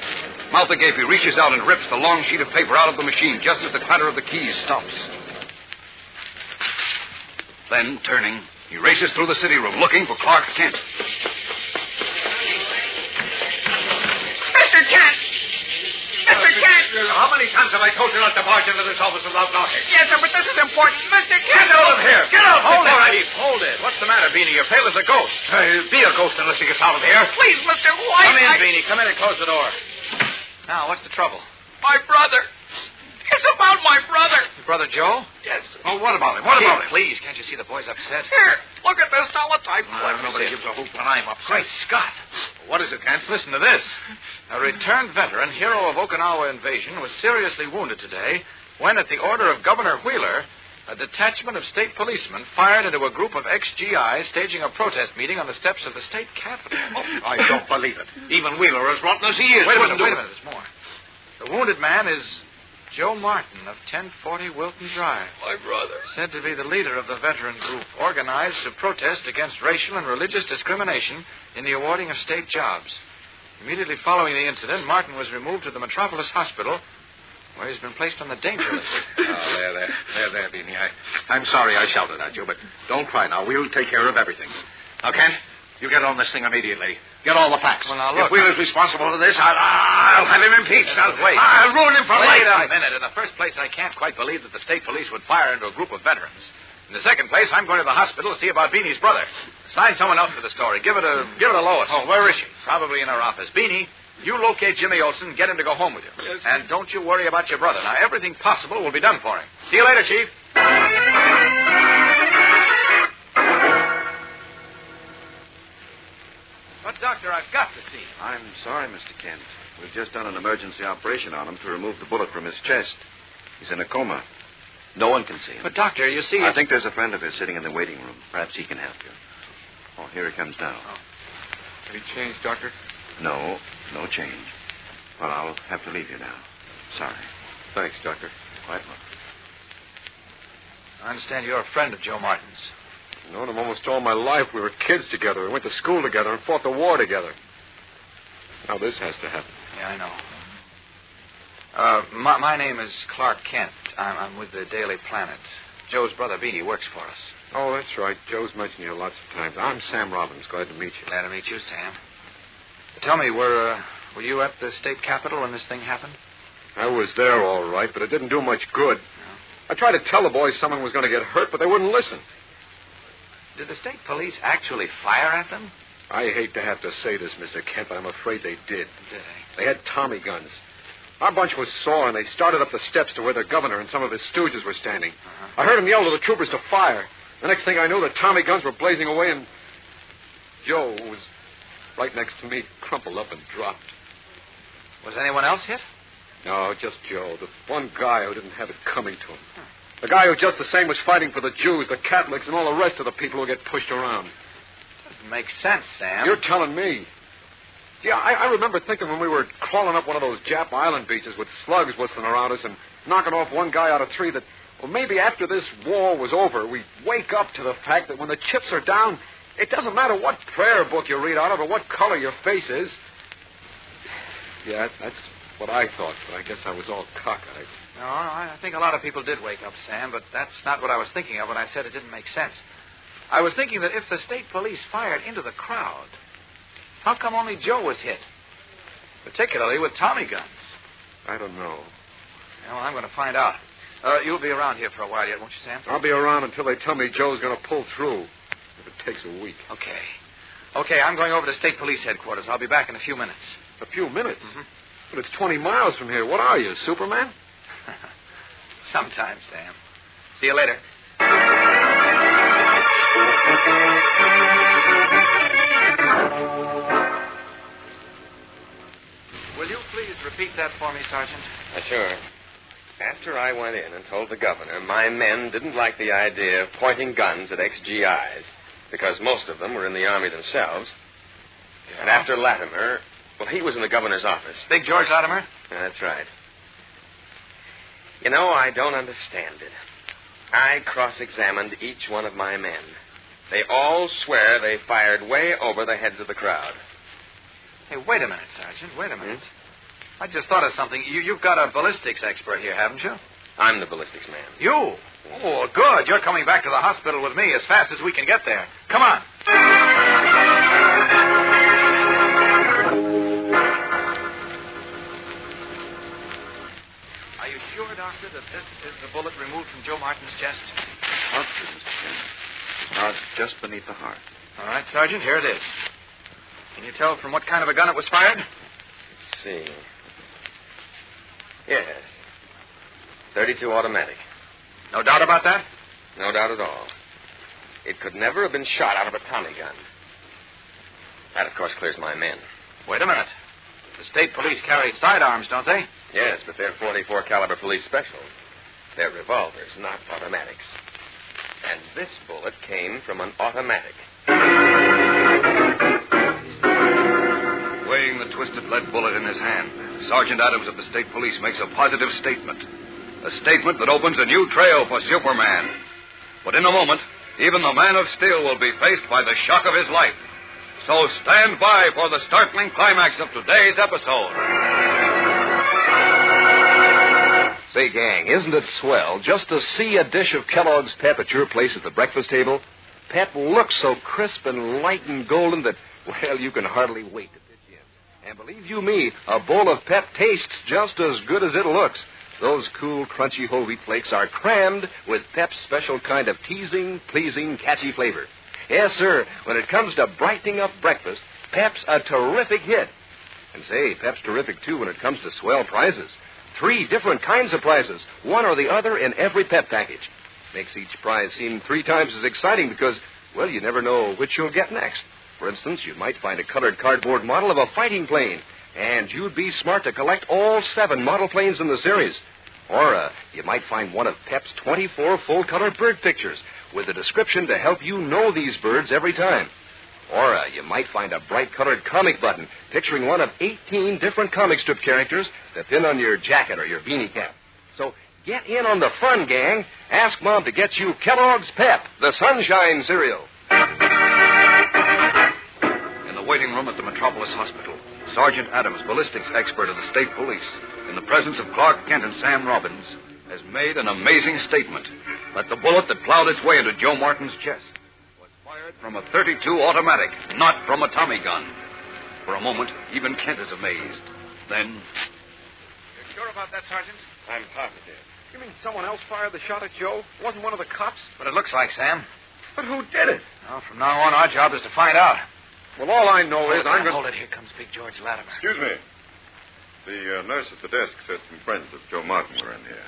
Mouth agape, he reaches out and rips the long sheet of paper out of the machine just as the clatter of the keys stops. Then, turning, he races through the city room looking for Clark Kent. Mr. Kent! Mr. Kent! How many times have I told you not to barge into this office without knocking? Yes, sir, but this is important. Mr. Kent! Get out of here! Get out! Hold it. Hold it. What's the matter, Beanie? You're pale as a ghost. Be a ghost unless he gets out of here. Please, Mr. White. Come in, Beanie. Come in and close the door. Now, what's the trouble? My brother. It's about my brother. Your brother Joe? Yes. Oh, what about him? What about him? Please, can't you see the boy's upset? Here, look at this teletype. Nobody gives a hoot when I'm upset. Great Scott. What is it, Kent? Listen to this. A returned veteran, hero of Okinawa invasion, was seriously wounded today when, at the order of Governor Wheeler, a detachment of state policemen fired into a group of ex-GIs staging a protest meeting on the steps of the state capitol. I don't believe it. Even Wheeler, as rotten as he is, Wait a wouldn't minute, do it. there's more. The wounded man is Joe Martin of 1040 Wilton Drive. My brother. Said to be the leader of the veteran group organized to protest against racial and religious discrimination in the awarding of state jobs. Immediately following the incident, Martin was removed to the Metropolis Hospital, where he's been placed on the danger list. There, Beanie. I'm sorry I shouted at you, but don't cry now. We'll take care of everything. Now, Kent, you get on this thing immediately. Get all the facts. Well, now, look. If Wheeler's responsible for this, I'll have him impeached. Wait. I'll ruin him for life. Wait a minute. In the first place, I can't quite believe that the state police would fire into a group of veterans. In the second place, I'm going to the hospital to see about Beanie's brother. Assign someone else to the story. Give it to Lois. Oh, where is she? Probably in her office. Beanie, you locate Jimmy Olsen and get him to go home with you. Yes. And don't you worry about your brother. Now, everything possible will be done for him. See you later, Chief. But, Doctor, I've got to see him. I'm sorry, Mr. Kent. We've just done an emergency operation on him to remove the bullet from his chest. He's in a coma. No one can see him. But, Doctor, you see... I think there's a friend of his sitting in the waiting room. Perhaps he can help you. Oh, here he comes now. Oh. Any change, Doctor? No change. Well, I'll have to leave you now. Sorry. Thanks, Doctor. Quite welcome. I understand you're a friend of Joe Martin's. I've known him almost all my life. We were kids together. We went to school together and fought the war together. Now this has to happen. Yeah, I know. My name is Clark Kent. I'm with the Daily Planet. Joe's brother Beatty works for us. Oh, that's right. Joe's mentioned you lots of times. I'm Sam Robbins. Glad to meet you. Glad to meet you, Sam. Tell me, were you at the state capitol when this thing happened? I was there all right, but it didn't do much good. No. I tried to tell the boys someone was going to get hurt, but they wouldn't listen. Did the state police actually fire at them? I hate to have to say this, Mr. Kent, but I'm afraid they did. Did they? They had Tommy guns. Our bunch was sore, and they started up the steps to where the governor and some of his stooges were standing. I heard them yell to the troopers to fire. The next thing I knew, the Tommy guns were blazing away, and Joe, who was right next to me, crumpled up and dropped. Was anyone else hit? No, just Joe, the one guy who didn't have it coming to him. The guy who just the same was fighting for the Jews, the Catholics, and all the rest of the people who get pushed around. Doesn't make sense, Sam. You're telling me. Yeah, I remember thinking when we were crawling up one of those Jap Island beaches with slugs whistling around us and knocking off one guy out of three that, well, maybe after this war was over, we'd wake up to the fact that when the chips are down, it doesn't matter what prayer book you read out of or what color your face is. Yeah, that's what I thought, but I guess I was all cockeyed. No, I think a lot of people did wake up, Sam, but that's not what I was thinking of when I said it didn't make sense. I was thinking that if the state police fired into the crowd, how come only Joe was hit? Particularly with Tommy guns. I don't know. Well, I'm going to find out. You'll be around here for a while yet, won't you, Sam? I'll be around until they tell me Joe's going to pull through. If it takes a week. Okay, I'm going over to state police headquarters. I'll be back in a few minutes. A few minutes? Mm-hmm. But it's 20 miles from here. What are you, Superman? Sometimes, Sam. See you later. Will you please repeat that for me, Sergeant? Sure. After I went in and told the governor my men didn't like the idea of pointing guns at ex-GIs because most of them were in the Army themselves. Yeah. And after Latimer, well, he was in the governor's office. Big George Latimer? Yeah, that's right. You know, I don't understand it. I cross-examined each one of my men. They all swear they fired way over the heads of the crowd. Hey, wait a minute, Sergeant. Wait a minute. I just thought of something. You've got a ballistics expert here, haven't you? I'm the ballistics man. You? Oh, good. You're coming back to the hospital with me as fast as we can get there. Come on. Are you sure, Doctor, that this is the bullet removed from Joe Martin's chest? Just beneath the heart. All right, Sergeant, here it is. Can you tell from what kind of a gun it was fired? Let's see. Yes. 32 automatic. No doubt about that? No doubt at all. It could never have been shot out of a Tommy gun. That, of course, clears my men. Wait a minute. The state police carry sidearms, don't they? Yes, but they're .44 caliber police specials. They're revolvers, not automatics. And this bullet came from an automatic. Weighing the twisted lead bullet in his hand, Sergeant Adams of the State Police makes a positive statement. A statement that opens a new trail for Superman. But in a moment, even the Man of Steel will be faced by the shock of his life. So stand by for the startling climax of today's episode. Say, gang, isn't it swell just to see a dish of Kellogg's Pep at your place at the breakfast table? Pep looks so crisp and light and golden that, well, you can hardly wait to pitch in. And believe you me, a bowl of Pep tastes just as good as it looks. Those cool, crunchy whole wheat flakes are crammed with Pep's special kind of teasing, pleasing, catchy flavor. Yes, sir, when it comes to brightening up breakfast, Pep's a terrific hit. And say, Pep's terrific, too, when it comes to swell prizes. 3 different kinds of prizes, one or the other in every Pep package. Makes each prize seem 3 times as exciting because, well, you never know which you'll get next. For instance, you might find a colored cardboard model of a fighting plane, and you'd be smart to collect all 7 model planes in the series. Or you might find one of Pep's 24 full-color bird pictures with a description to help you know these birds every time. Or you might find a bright-colored comic button picturing one of 18 different comic strip characters to pin on your jacket or your beanie cap. So get in on the fun, gang. Ask Mom to get you Kellogg's Pep, the Sunshine cereal. waiting room at the Metropolis Hospital, Sergeant Adams, ballistics expert of the state police, in the presence of Clark Kent and Sam Robbins, has made an amazing statement that the bullet that plowed its way into Joe Martin's chest was fired from a .32 automatic, not from a Tommy gun. For a moment, even Kent is amazed. Then... You're sure about that, Sergeant? I'm positive. You mean someone else fired the shot at Joe? It wasn't one of the cops? But it looks like, Sam. But who did it? Well, from now on, our job is to find out. Well, all I know is I'm going Hold it. Here comes Big George Latimer. Excuse me. The nurse at the desk said some friends of Joe Martin were in here.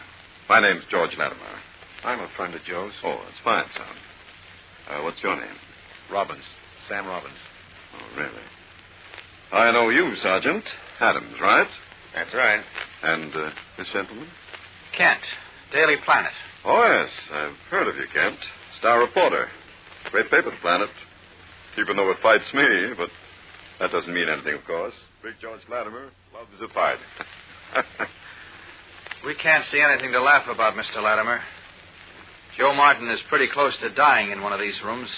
My name's George Latimer. I'm a friend of Joe's. Oh, that's fine, son. What's your name? Robbins. Sam Robbins. Oh, really? I know you, Sergeant. Adams, right? That's right. And this gentleman? Kent, Daily Planet. Oh, yes. I've heard of you, Kent. Star reporter. Great paper, the Planet. Even though it fights me, but that doesn't mean anything, of course. Big George Latimer loves a fight. We can't see anything to laugh about, Mr. Latimer. Joe Martin is pretty close to dying in one of these rooms.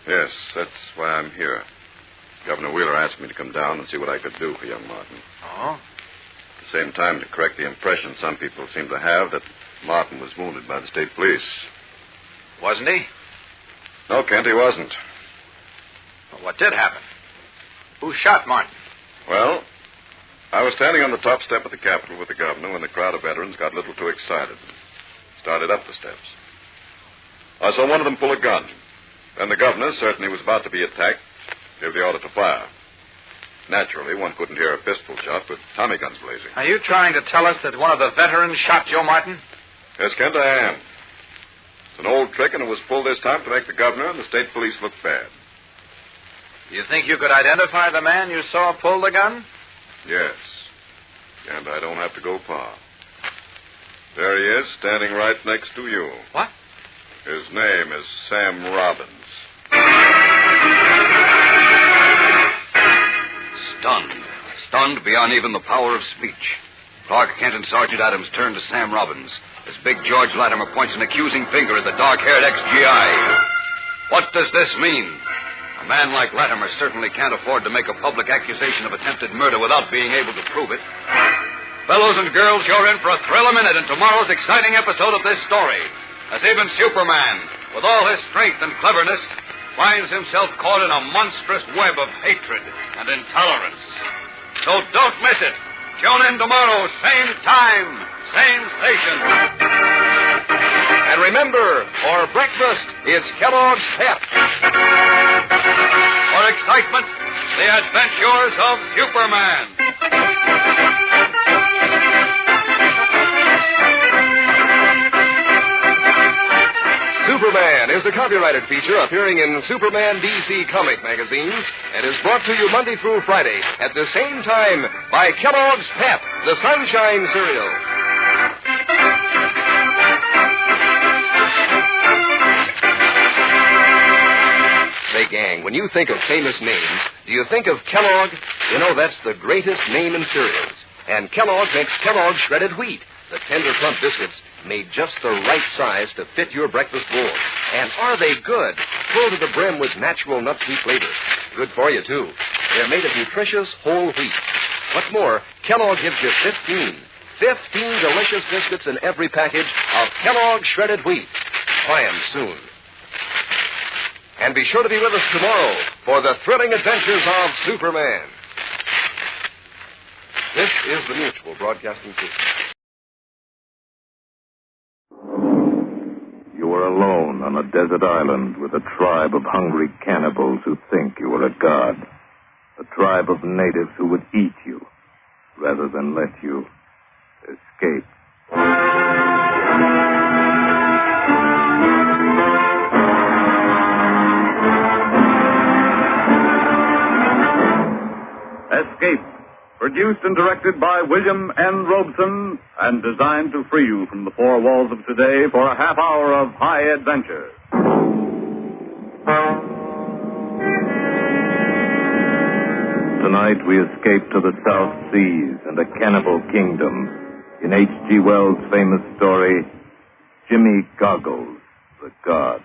Yes, that's why I'm here. Governor Wheeler asked me to come down and see what I could do for young Martin. Oh? At the same time, to correct the impression some people seem to have that Martin was wounded by the state police. Wasn't he? No, Kent, he wasn't. Well, what did happen? Who shot Martin? Well, I was standing on the top step of the Capitol with the governor when the crowd of veterans got a little too excited and started up the steps. I saw one of them pull a gun. Then the governor, certain he was about to be attacked, gave the order to fire. Naturally, one couldn't hear a pistol shot with Tommy guns blazing. Are you trying to tell us that one of the veterans shot Joe Martin? Yes, Kent, I am. It's an old trick, and it was pulled this time to make the governor and the state police look bad. You think you could identify the man you saw pull the gun? Yes. And I don't have to go far. There he is, standing right next to you. What? His name is Sam Robbins. Stunned beyond even the power of speech. Clark Kent and Sergeant Adams turned to Sam Robbins as Big George Latimer points an accusing finger at the dark-haired ex-GI. What does this mean? A man like Latimer certainly can't afford to make a public accusation of attempted murder without being able to prove it. Fellows and girls, you're in for a thrill a minute in tomorrow's exciting episode of this story, as even Superman, with all his strength and cleverness, finds himself caught in a monstrous web of hatred and intolerance. So don't miss it. Tune in tomorrow, same time, same station. And remember, for breakfast, it's Kellogg's Pep. For excitement, the adventures of Superman. Superman is a copyrighted feature appearing in Superman DC comic magazines and is brought to you Monday through Friday at the same time by Kellogg's Pep, the Sunshine Cereal. Say, gang, when you think of famous names, do you think of Kellogg? You know, that's the greatest name in cereals. And Kellogg makes Kellogg shredded wheat, the tender, plump biscuits made just the right size to fit your breakfast bowl. And are they good? Full to the brim with natural nut sweet flavor. Good for you, too. They're made of nutritious whole wheat. What's more, Kellogg gives you 15 delicious biscuits in every package of Kellogg shredded wheat. Try 'em soon. And be sure to be with us tomorrow for the thrilling adventures of Superman. This is the Mutual Broadcasting System. You are alone on a desert island with a tribe of hungry cannibals who think you are a god. A tribe of natives who would eat you rather than let you escape. Escape, produced and directed by William N. Robeson, and designed to free you from the four walls of today for a half hour of high adventure. Tonight we escape to the South Seas and a cannibal kingdom in H.G. Wells' famous story, Jimmy Goggles, the God.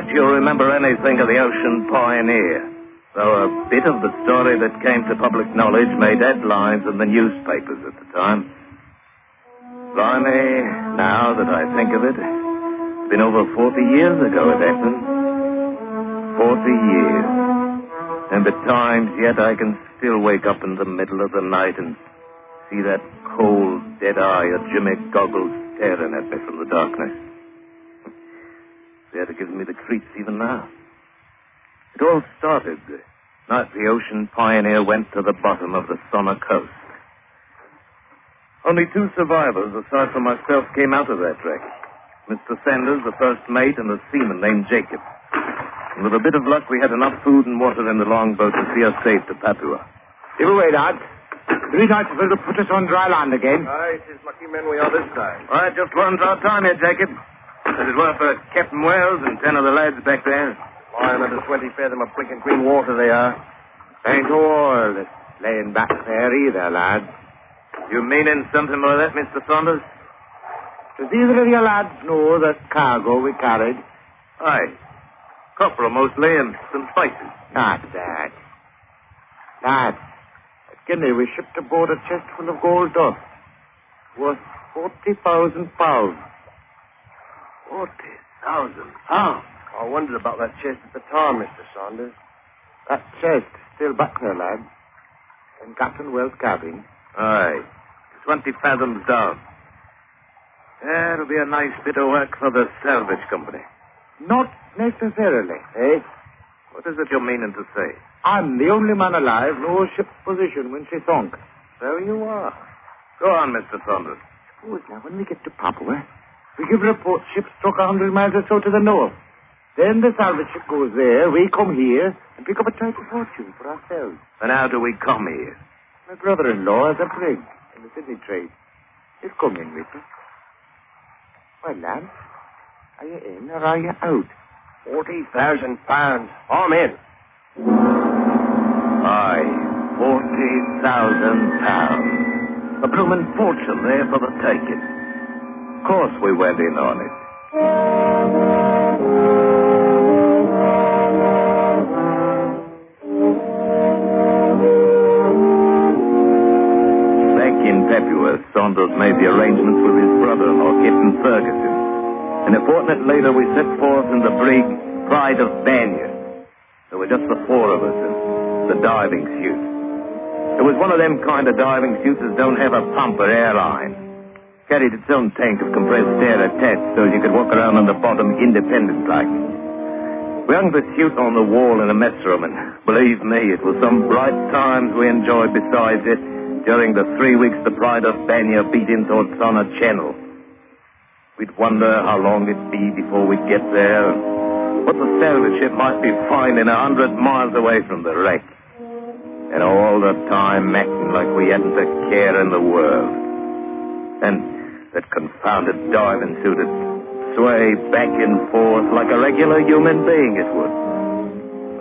doubt you'll remember anything of the Ocean Pioneer, though a bit of the story that came to public knowledge made headlines in the newspapers at the time. Blimey, now that I think of it, it's been over 40 years ago it happened. 40 years. And at times yet I can still wake up in the middle of the night and see that cold, dead eye of Jimmy Goggles staring at me from the darkness. That gives me the creeps even now. It all started the night the Ocean Pioneer went to the bottom of the Sonner coast. Only 2 survivors, aside from myself, came out of that wreck. Mr. Sanders, the first mate, and a seaman named Jacob. And with a bit of luck, we had enough food and water in the longboat to see us safe to Papua. Give away, lads. 3 nights will put us on dry land again. Aye, it's lucky men we are this time. All right, just one's our time here, Jacob. As it were for Captain Wells and 10 of the lads back there. Lying under 20 fathom of blinking green water they are. Ain't all that's laying back there either, lads. You meaning something by that, Mr. Saunders? Does either of you lads know the cargo we carried? Aye. Copra mostly and some spices. Not that. Lads, at Guinea we shipped aboard a chest full of gold dust. Worth 40,000 pounds. 40,000 pounds? I wondered about that chest at the time, Mr. Saunders. That chest still back there, lads. In Captain Wells' cabin. Aye. 20 fathoms down. That'll be a nice bit of work for the salvage company. Not necessarily, eh? What is it you're meaning to say? I'm the only man alive knows ship's position when she sunk. So you are. Go on, Mr. Saunders. Suppose now, when we get to Papua, we give report ship struck 100 miles or so to the north. Then the salvage ship goes there, we come here, and pick up a title fortune for ourselves. And how do we come here? My brother-in-law has a brig in the Sydney trade. He's coming with us. Well, lad, are you in or are you out? 40,000 pounds. I'm in. Aye, 40,000 pounds. A bloomin' fortune there for the taking. Of course we went in on it. In Papua, Saunders made the arrangements with his brother-in-law, Captain Ferguson. And a fortnight later, we set forth in the brig Pride of Banya. There were just the 4 of us in the diving suit. It was one of them kind of diving suits that don't have a pump or airline. Carried its own tank of compressed air attached so you could walk around on the bottom independent-like. We hung the suit on the wall in a mess room, and believe me, it was some bright times we enjoyed besides it. During the 3 weeks the Pride of Banya beat in towards Sonner Channel. We'd wonder how long it'd be before we'd get there, and what the salvage ship might be finding 100 miles away from the wreck. And all the time acting like we hadn't a care in the world. And that confounded diving suit would sway back and forth like a regular human being it would.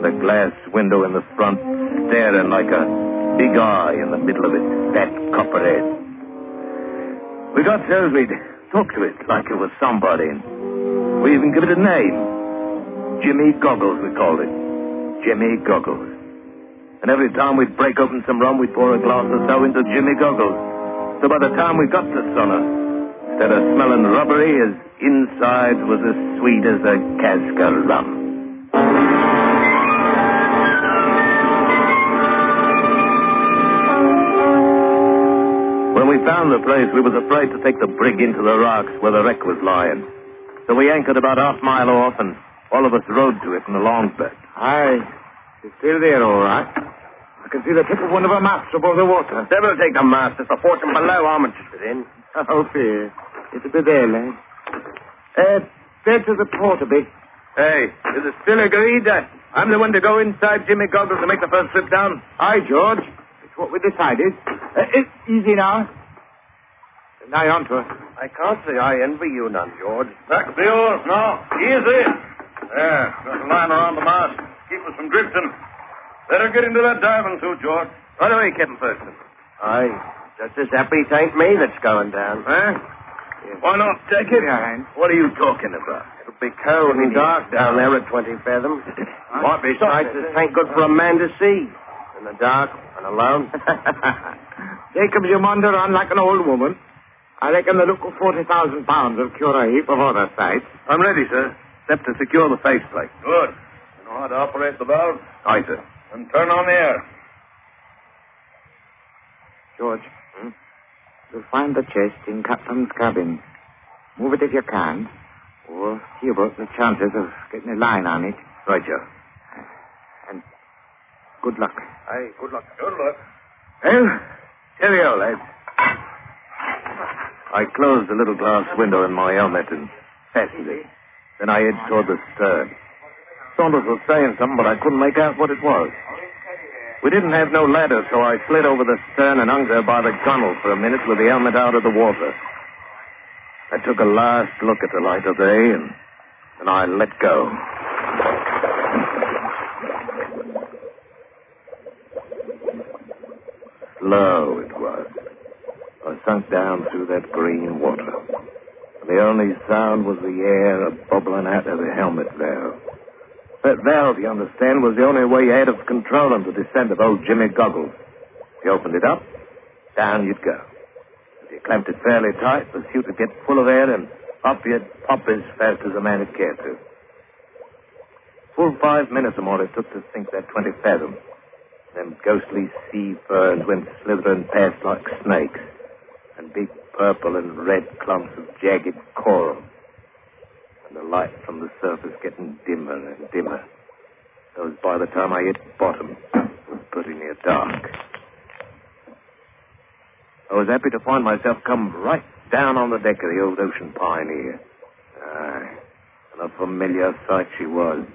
And the glass window in the front staring like a big eye in the middle of its fat copper head. We got so we'd talk to it like it was somebody, and we even give it a name. Jimmy Goggles, we called it. Jimmy Goggles. And every time we'd break open some rum, we'd pour a glass or so into Jimmy Goggles. So by the time we got to Sonner, instead of smelling rubbery, his inside was as sweet as a cask of rum. When we found the place, we was afraid to take the brig into the rocks where the wreck was lying. So we anchored about half-mile off, and all of us rowed to it in the longboat. Aye, it's still there, all right. I can see the tip of one of our masts above the water. Devil take the mast. It's the fortune below I'm interested in. Oh, fear. It'll be there, lad. There to the port a bit. Hey, is it still agreed that I'm the one to go inside Jimmy Goggles to make the first trip down? Aye, George. It's what we decided. Easy now. Nigh on to her. I can't say I envy you none, George. Back the oars now. Easy. There, got a line around the mast. Keep us from drifting. Better get into that diving suit, George. Right away, Captain Ferguson. Aye, just as happy it ain't me that's going down. Huh? Yeah. Why not take it? Yeah, What are you talking about? It'll be cold and dark down there at 20 fathoms. Might be sights that ain't good for a man to see. In the dark and alone. Jacobs, you wander on like an old woman. I reckon the look of 40,000 pounds will cure a heap of other sights. I'm ready, sir. Except to secure the faceplate. Good. You know how to operate the valve? Aye, sir. And turn on the air. George, you'll find the chest in Captain's cabin. Move it if you can. Or see about the chances of getting a line on it. Right, sir. And good luck. Aye, good luck. Good luck. Well, cheerio, lads. I closed the little glass window in my helmet and fastened it. Then I edged toward the stern. Saunders was saying something, but I couldn't make out what it was. We didn't have no ladder, so I slid over the stern and hung there by the gunwale for a minute with the helmet out of the water. I took a last look at the light of day, and I let go. Slow it was. I sunk down through that green water. The only sound was the air bubbling out of the helmet valve. That valve, you understand, was the only way you had of controlling the descent of old Jimmy Goggles. If you opened it up, down you'd go. If you clamped it fairly tight, the chute would get full of air, and up you'd pop as fast as a man would care to. Full 5 minutes or more it took to sink that 20 fathoms. Them ghostly sea ferns went slithering past like snakes, and big purple and red clumps of jagged coral. And the light from the surface getting dimmer and dimmer. So as by the time I hit bottom, it was pretty near dark. I was happy to find myself come right down on the deck of the old Ocean Pioneer. Aye, and a familiar sight she was,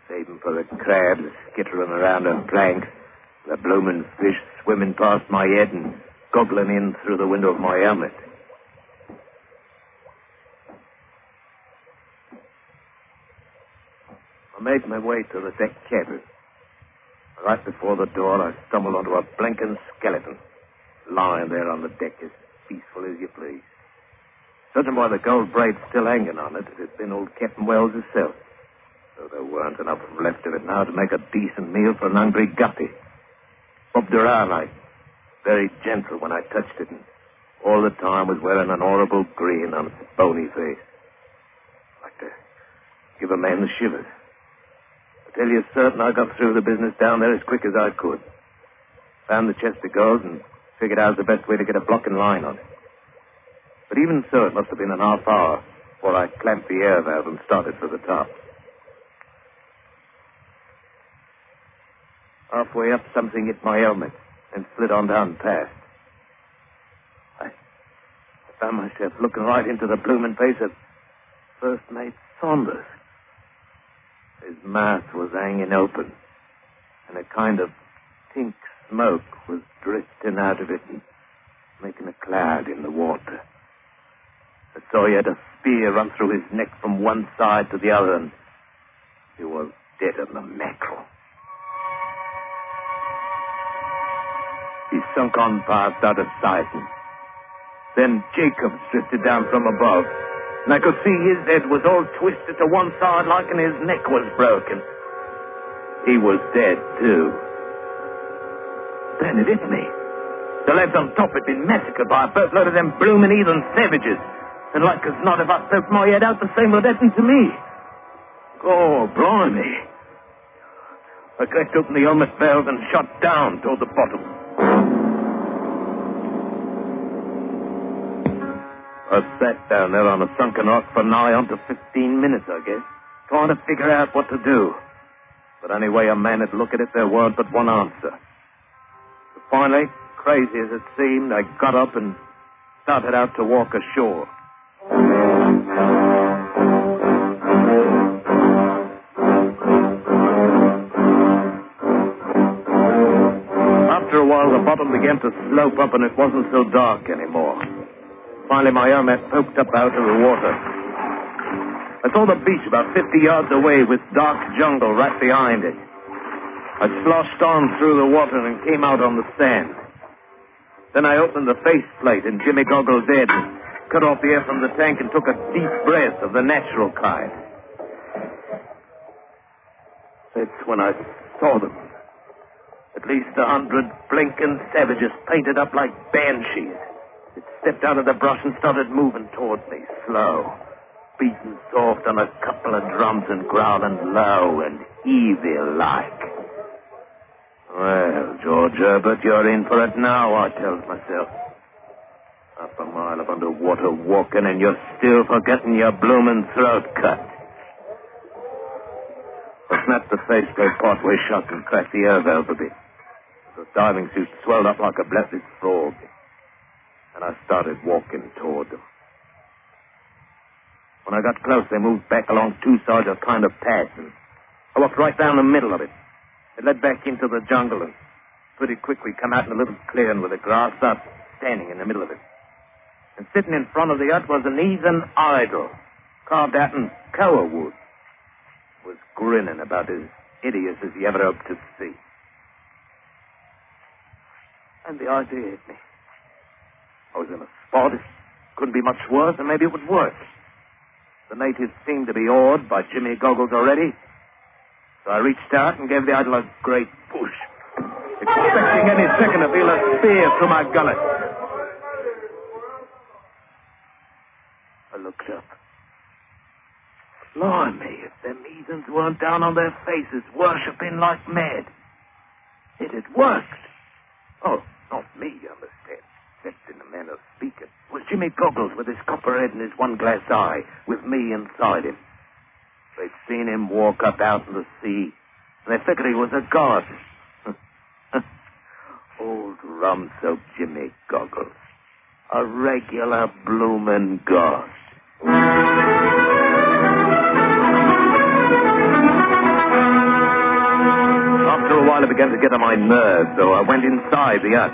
saving for the crabs skittering around her planks, the bloomin' fish swimming past my head and goggling in through the window of my helmet. I made my way to the deck cabin. Right before the door, I stumbled onto a blinking skeleton, lying there on the deck as peaceful as you please. Judging by the gold braid still hanging on it, it had been old Captain Wells himself. Though there weren't enough left of it now to make a decent meal for an hungry guppy. Bobbed around like very gentle when I touched it, and all the time was wearing an horrible grin on its bony face. Like to give a man the shivers. I tell you certain I got through the business down there as quick as I could. Found the chest of gold and figured out the best way to get a blocking line on it. But even so, it must have been an half hour before I clamped the air valve and started for the top. Halfway up, something hit my helmet and slid on down past. I found myself looking right into the blooming face of First Mate Saunders. His mouth was hanging open, and a kind of pink smoke was drifting out of it and making a cloud in the water. I saw he had a spear run through his neck from one side to the other, and he was dead on the mackerel. He sunk on past out of sight, and then Jacobs drifted down from above, and I could see his head was all twisted to one side like and his neck was broken. He was dead, too. Then it hit me. The lads on top had been massacred by a boatload of them bloomin' heathen savages, and like as not if I poked my head out, the same would happen to me. Oh, blimey. I cracked open the helmet valve and shot down toward the bottom. I sat down there on a sunken rock for nigh on to 15 minutes, I guess, trying to figure out what to do. But any way a man would look at it, there weren't but one answer. So finally, crazy as it seemed, I got up and started out to walk ashore. After a while, the bottom began to slope up, and it wasn't so dark anymore. Finally, my helmet poked up out of the water. I saw the beach about 50 yards away with dark jungle right behind it. I sloshed on through the water and came out on the sand. Then I opened the faceplate in Jimmy Goggles' head and cut off the air from the tank and took a deep breath of the natural kind. That's when I saw them. At least 100 blinking savages painted up like banshees. It stepped out of the brush and started moving toward me, slow, beating soft on a couple of drums and growling low and evil-like. Well, George Herbert, you're in for it now, I tells myself. Half a mile of underwater walking and you're still forgetting your bloomin' throat cut. I snapped the faceplate partway shut and cracked the air valve a bit. The diving suit swelled up like a blessed frog. And I started walking toward them. When I got close, they moved back along two sides of a kind of path, and I walked right down the middle of it. It led back into the jungle, and pretty quick we come out in a little clearing with a grass hut standing in the middle of it. And sitting in front of the hut was an heathen idol, carved out in koa wood. Was grinning about as hideous as you ever hoped to see. And the idea hit me. I was in a spot. It couldn't be much worse, and maybe it would work. The natives seemed to be awed by Jimmy Goggles already. So I reached out and gave the idol a great push, expecting any second to feel a spear through my gullet. I looked up. Blimey, if them heathens weren't down on their faces, worshipping like mad. It had worked. Oh, not me, you understand. Except in the manner of speaking. It was Jimmy Goggles with his copper head and his one glass eye, with me inside him. They'd seen him walk up out in the sea, and they figured he was a god. Old rum-soaked Jimmy Goggles. A regular bloomin' god. After a while, it began to get on my nerves, so I went inside the hut.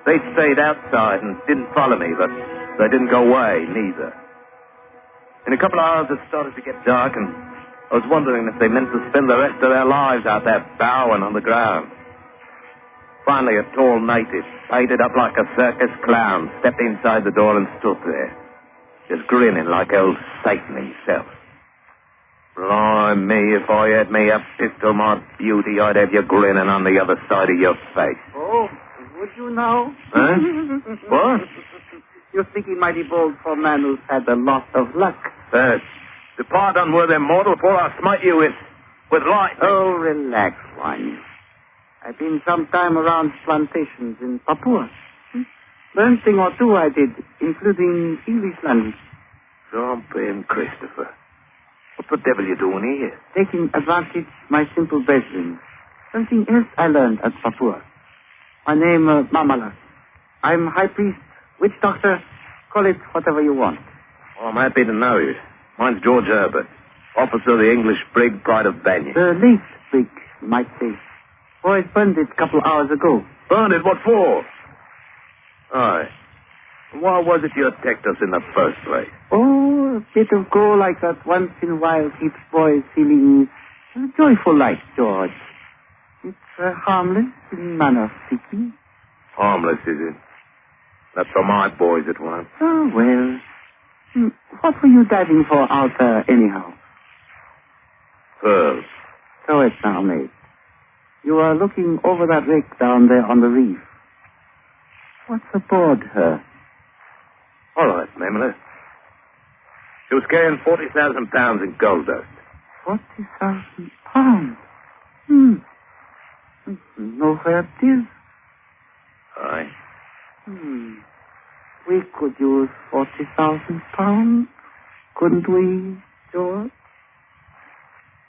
They stayed outside and didn't follow me, but they didn't go away, neither. In a couple of hours, it started to get dark, and I was wondering if they meant to spend the rest of their lives out there bowing on the ground. Finally, a tall native, painted up like a circus clown, stepped inside the door and stood there, just grinning like old Satan himself. Blimey, if I had me a pistol, my beauty, I'd have you grinning on the other side of your face. Oh, would you now? Huh? What? You're thinking mighty bold for a man who's had a lot of luck. Depart, unworthy mortal, for I smite you with lightning. Oh, relax, one. I've been some time around plantations in Papua. Learned thing or two I did, including English language. Jumping, Christopher. What the devil are you doing here? Taking advantage my simple brethren. Something else I learned at Papua. My name, Mamala. I'm high priest, witch doctor, call it whatever you want. Oh, I'm happy to know you. Mine's George Herbert, officer of the English brig Pride of Banyan. The late brig, you might say. Boys burned it a couple hours ago. Burned it? What for? Aye. Why was it you attacked us in the first place? Oh, a bit of go like that once in a while keeps boys feeling joyful like, George. It's harmless in manner of speaking. Harmless, is it? That's for my boys at once. Oh, well. What were you diving for out there, anyhow? Pearls. So it's now, mate. You are looking over that wreck down there on the reef. What's aboard her? All right, Mamela. She was carrying 40,000 pounds in gold dust. 40,000 pounds? Know where it is? Aye. We could use 40,000 pounds, couldn't we, George?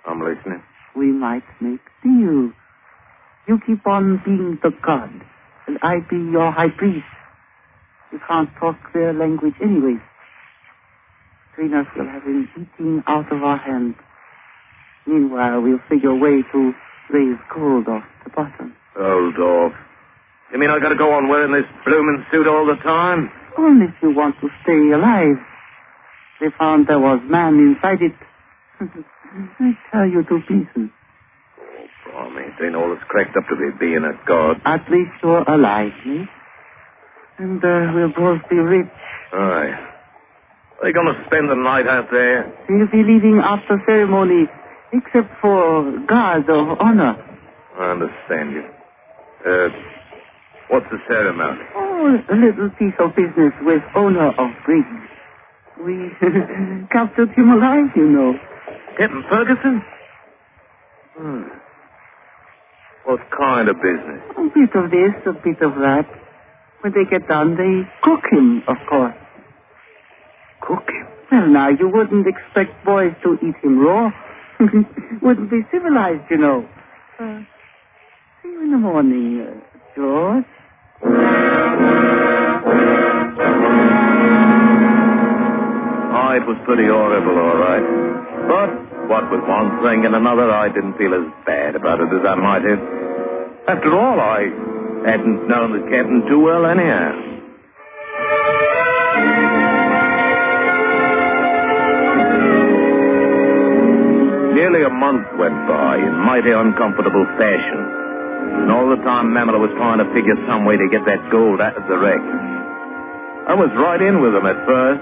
I'm listening. We might make deal. You keep on being the god, and I be your high priest. You can't talk their language anyway. Between us, we'll have him eating out of our hands. Meanwhile, we'll figure a way to raise gold off the bottom. Hold off. You mean I gotta go on wearing this bloomin' suit all the time? Only if you want to stay alive. They found there was man inside it. I tear you to pieces. Oh, blimey, it ain't all it's cracked up to be being a god. At least you're alive, mate. And we'll both be rich. Aye. Are they going to spend the night out there? They'll be leaving after ceremony, except for guards of honor. I understand you. What's the ceremony? Oh, a little piece of business with owner of brig. We captured him alive, you know. Captain Ferguson? What kind of business? A bit of this, a bit of that. When they get done, they cook him, of course. Cook him? Well, now, you wouldn't expect boys to eat him raw. Wouldn't be civilized, you know. See you in the morning, George. It was pretty horrible, all right. But what with one thing and another, I didn't feel as bad about it as I might have. After all, I hadn't known the captain too well anyhow. Nearly a month went by in mighty uncomfortable fashion. And all the time, Mamela was trying to figure some way to get that gold out of the wreck. I was right in with him at first.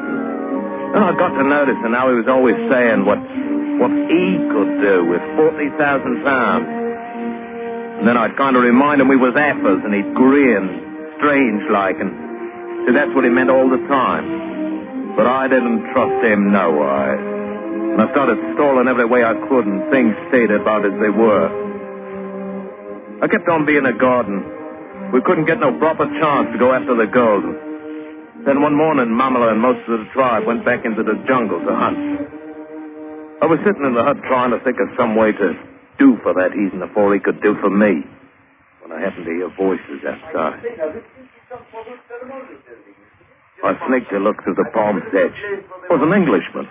Then I got to notice, and now he was always saying what he could do with 40,000 pounds. And then I'd kind of remind him we was apples, and he'd grin, strange-like, and so that's what he meant all the time. But I didn't trust him no wise. And I started stalling every way I could, and things stayed about as they were. I kept on being a garden. We couldn't get no proper chance to go after the gold. Then one morning, Mamela and most of the tribe went back into the jungle to hunt. I was sitting in the hut trying to think of some way to do for that heathen before he could do for me, when I happened to hear voices outside. I sneaked a look through the palm's edge. It was an Englishman,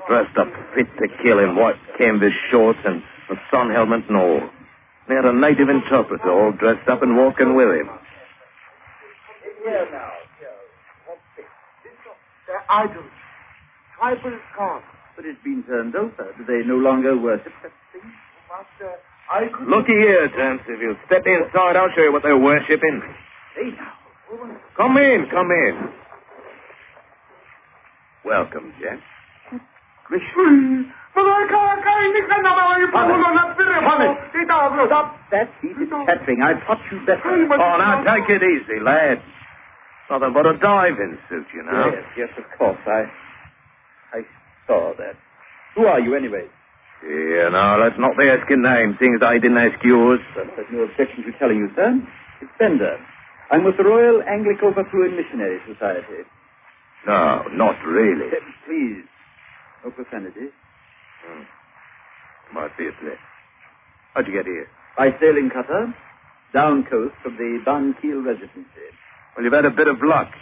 dressed up fit to kill in white canvas shorts and a sun helmet and all. He had a native interpreter all dressed up and walking with him. Here now. They're idols. Tribal gods. But it's been turned over. Do they no longer worship that thing? Master, I could... Looky here, gents. If you'll step inside, I'll show you what they're worshipping. Hey, now. Come in, come in. Welcome, gents. Stop that heated chattering. I taught you better. Oh, now take it easy, lad. Nothing but a diving suit, you know. Yes, of course. I saw that. Who are you, anyway? Yeah, now, let's not be asking names, seeing as I didn't ask yours. There's no objection to telling you, sir. It's Bender. I'm with the Royal Anglico-Bethune Missionary Society. No, not really. Please, no profanity. Might be a threat. How'd you get here? By sailing cutter, down coast from the Banquille Residency. Well, you've had a bit of luck.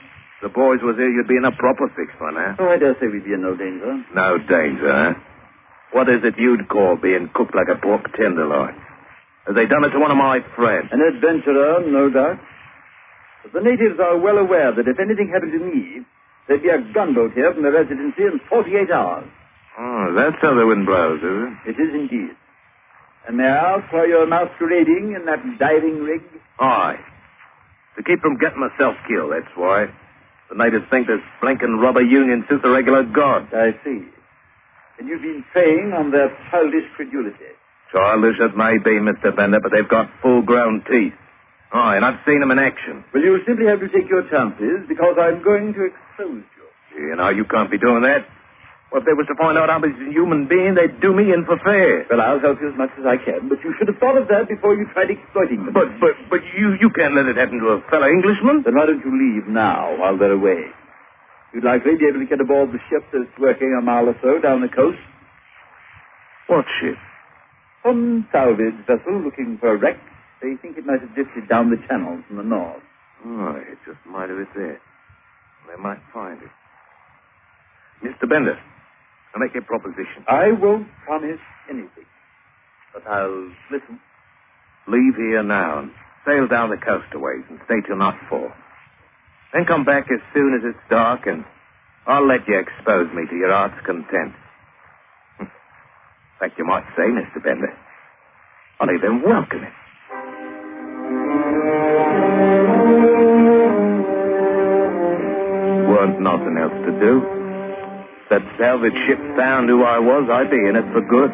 If the boys was here, you'd be in a proper fix by now. Oh, I dare say we'd be in no danger. No danger, huh? What is it you'd call being cooked like a pork tenderloin? Have they done it to one of my friends? An adventurer, no doubt. But the natives are well aware that if anything happened to me, there'd be a gunboat here from the residency in 48 hours. Oh, that's how the wind blows, is it? It is indeed. And may I ask why you're masquerading in that diving rig? Aye. To keep from getting myself killed, that's why. The natives think this blinking rubber union suits the regular god. I see. And you've been preying on their childish credulity. Childish as may be, Mr. Bender, but they've got full-grown teeth. Aye, and I've seen them in action. Well, you simply have to take your chances, because I'm going to expose you. You know, you can't be doing that. Well, if they was to find out I was a human being, they'd do me in for fair. Well, I'll help you as much as I can, but you should have thought of that before you tried exploiting them. But you can't let it happen to a fellow Englishman. Then why don't you leave now while they're away? You'd likely be able to get aboard the ship that's working a mile or so down the coast. What ship? Some salvage vessel looking for a wreck. They think it might have drifted down the channel from the north. Oh, it just might have it there. They might find it. Mr. Bender, I'll make a proposition. I won't promise anything, but I'll listen. Leave here now and sail down the coast a ways and stay till nightfall. Then come back as soon as it's dark and I'll let you expose me to your heart's content. In fact, you might say, Mr. Bender, I'll even welcome it. Weren't nothing else to do. that salvage ship found who I was, I'd be in it for good.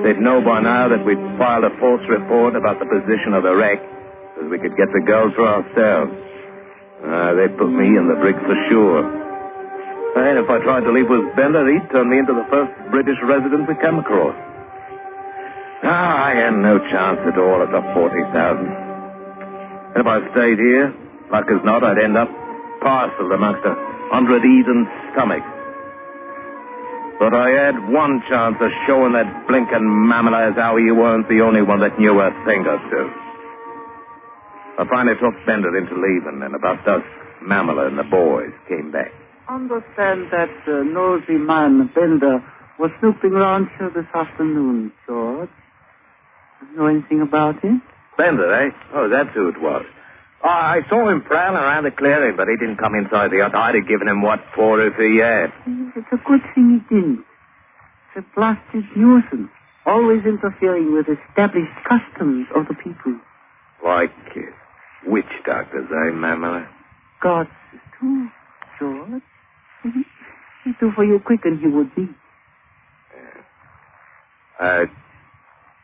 They'd know by now that we'd filed a false report about the position of the wreck, so we could get the girls for ourselves. They'd put me in the brig for sure. And if I tried to leave with Bender, he'd turn me into the first British resident we come across. I had no chance at all at the 40,000. And if I stayed here, like as not, I'd end up parceled amongst 100 heathen stomachs. But I had one chance of showing that blinking mammal as how he weren't the only one that knew a thing or two. I finally talked Bender into leaving, and about dusk, Mamela and the boys came back. Understand that nosy man, Bender, was snooping around here this afternoon, George. Know anything about him? Bender, eh? Oh, that's who it was. I saw him prowling around the clearing, but he didn't come inside the hut. I'd have given him what for if he had. It's a good thing he didn't. It's a blasted nuisance, always interfering with established customs of the people. Like witch doctors, eh, Mamela? Gods, too, George. He'd do for you quick and he would be.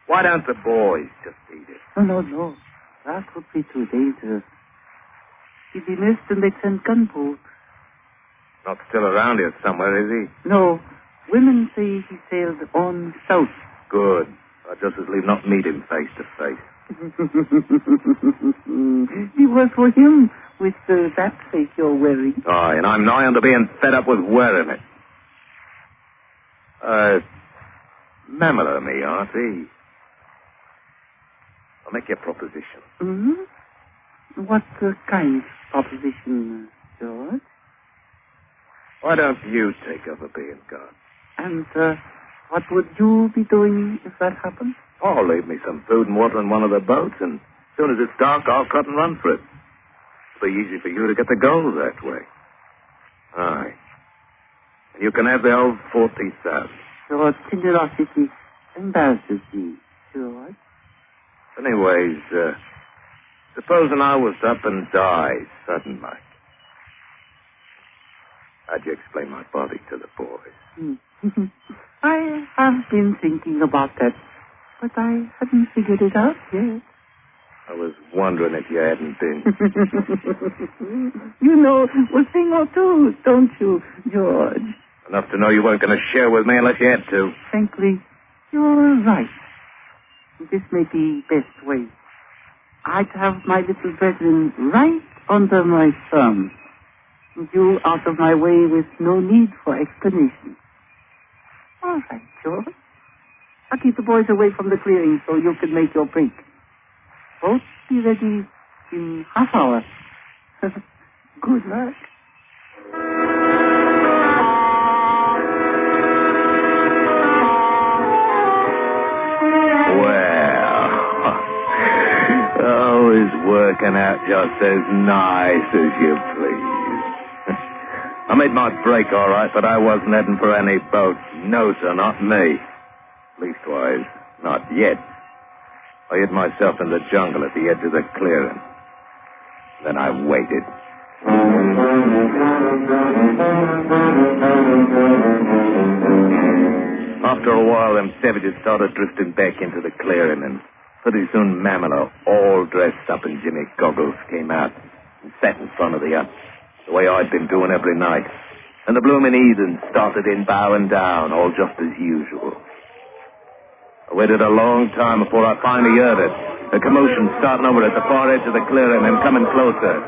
Why don't the boys just eat it? No. That would be too dangerous. He'd be missed and they'd send gunboats. Not still around here somewhere, is he? No. Women say he sailed on south. Good. I'd just as leave not meet him face to face. He was for him with that face you're wearing. Aye, and I'm nigh on to being fed up with wearing it. Mamela and me, aren't he? I'll make you a proposition. Mm-hmm. What kind of proposition, George? Why don't you take over being God? And what would you be doing if that happened? Oh, leave me some food and water in one of the boats, and as soon as it's dark, I'll cut and run for it. It'll be easy for you to get the gold that way. Aye. You can have the old 40,000. Your generosity embarrasses me, George. Anyways, supposing I was up and died sudden like, how'd you explain my body to the boys? I have been thinking about that, but I hadn't figured it out yet. I was wondering if you hadn't been. You know a thing or two, don't you, George? Enough to know you weren't going to share with me unless you had to. Frankly, you're right. This may be best way. I'd have my little brethren right under my thumb. You out of my way with no need for explanation. All right, George. I'll keep the boys away from the clearing so you can make your break. Both be ready in half hour. Good luck. Working out just as nice as you please. I made my break all right, but I wasn't heading for any boat. No, sir, not me. Leastwise, not yet. I hid myself in the jungle at the edge of the clearing. Then I waited. After a while, them savages started drifting back into the clearing, and pretty soon Mamela, all dressed up in Jimmy goggles, came out and sat in front of the hut, the way I'd been doing every night. And the blooming heathens started in bowing down, all just as usual. I waited a long time before I finally heard it, a commotion starting over at the far edge of the clearing and coming closer.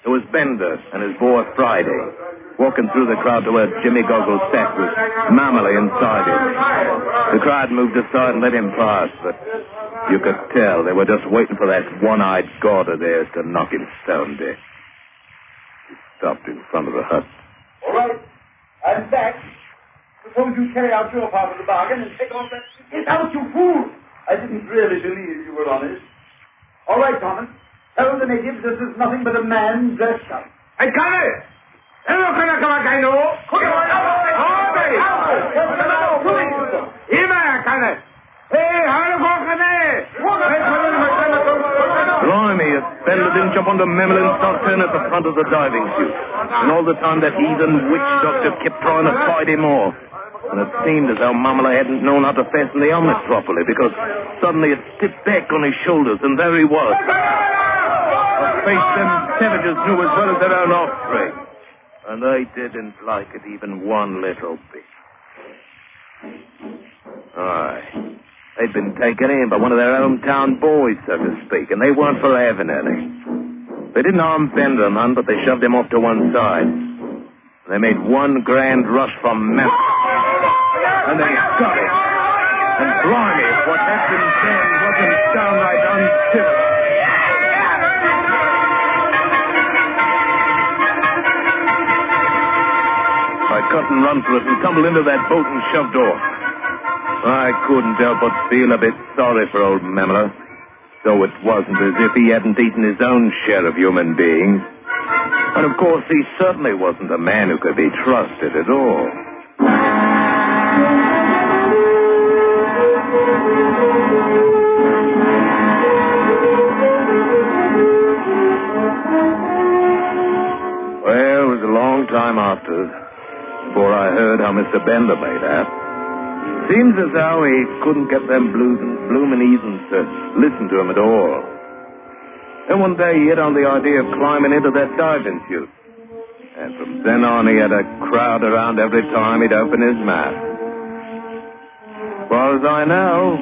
It was Bender and his boy Friday, walking through the crowd to where Jimmy Goggles sat with Mamela inside him. The crowd moved aside and let him pass, but you could tell they were just waiting for that one-eyed god of theirs to knock him stone dead. He stopped in front of the hut. All right, I'm back. Suppose you carry out your part of the bargain and take off that... Get out, you fool! I didn't really believe you were honest. All right, Thomas. Tell the natives this is nothing but a man dressed up. Hey, Connie! Blimey, you Bender didn't jump onto Memel and start turning at the front of the diving chute. And all the time that heathen witch doctor kept trying to fight him off. And it seemed as though Mamala hadn't known how to fasten the helmet properly, because suddenly it tipped back on his shoulders, and there he was. A face them savages knew as well as their own offspring. And they didn't like it even one little bit. Aye. They'd been taken in by one of their hometown boys, so to speak, and they weren't for having any. They didn't harm Bender none, but they shoved him off to one side. They made one grand rush from Memphis. And they got it. And blimey, if what happened then wasn't downright uncivil. I cut and run for it and tumbled into that boat and shoved off. I couldn't help but feel a bit sorry for old Memler, though it wasn't as if he hadn't eaten his own share of human beings. And of course, he certainly wasn't a man who could be trusted at all. Well, it was a long time after, before I heard how Mr. Bender made out. Seems as though he couldn't get them bloomin' heathens to listen to him at all. Then one day he hit on the idea of climbing into that diving chute. And from then on he had a crowd around every time he'd open his mouth. As far as I know,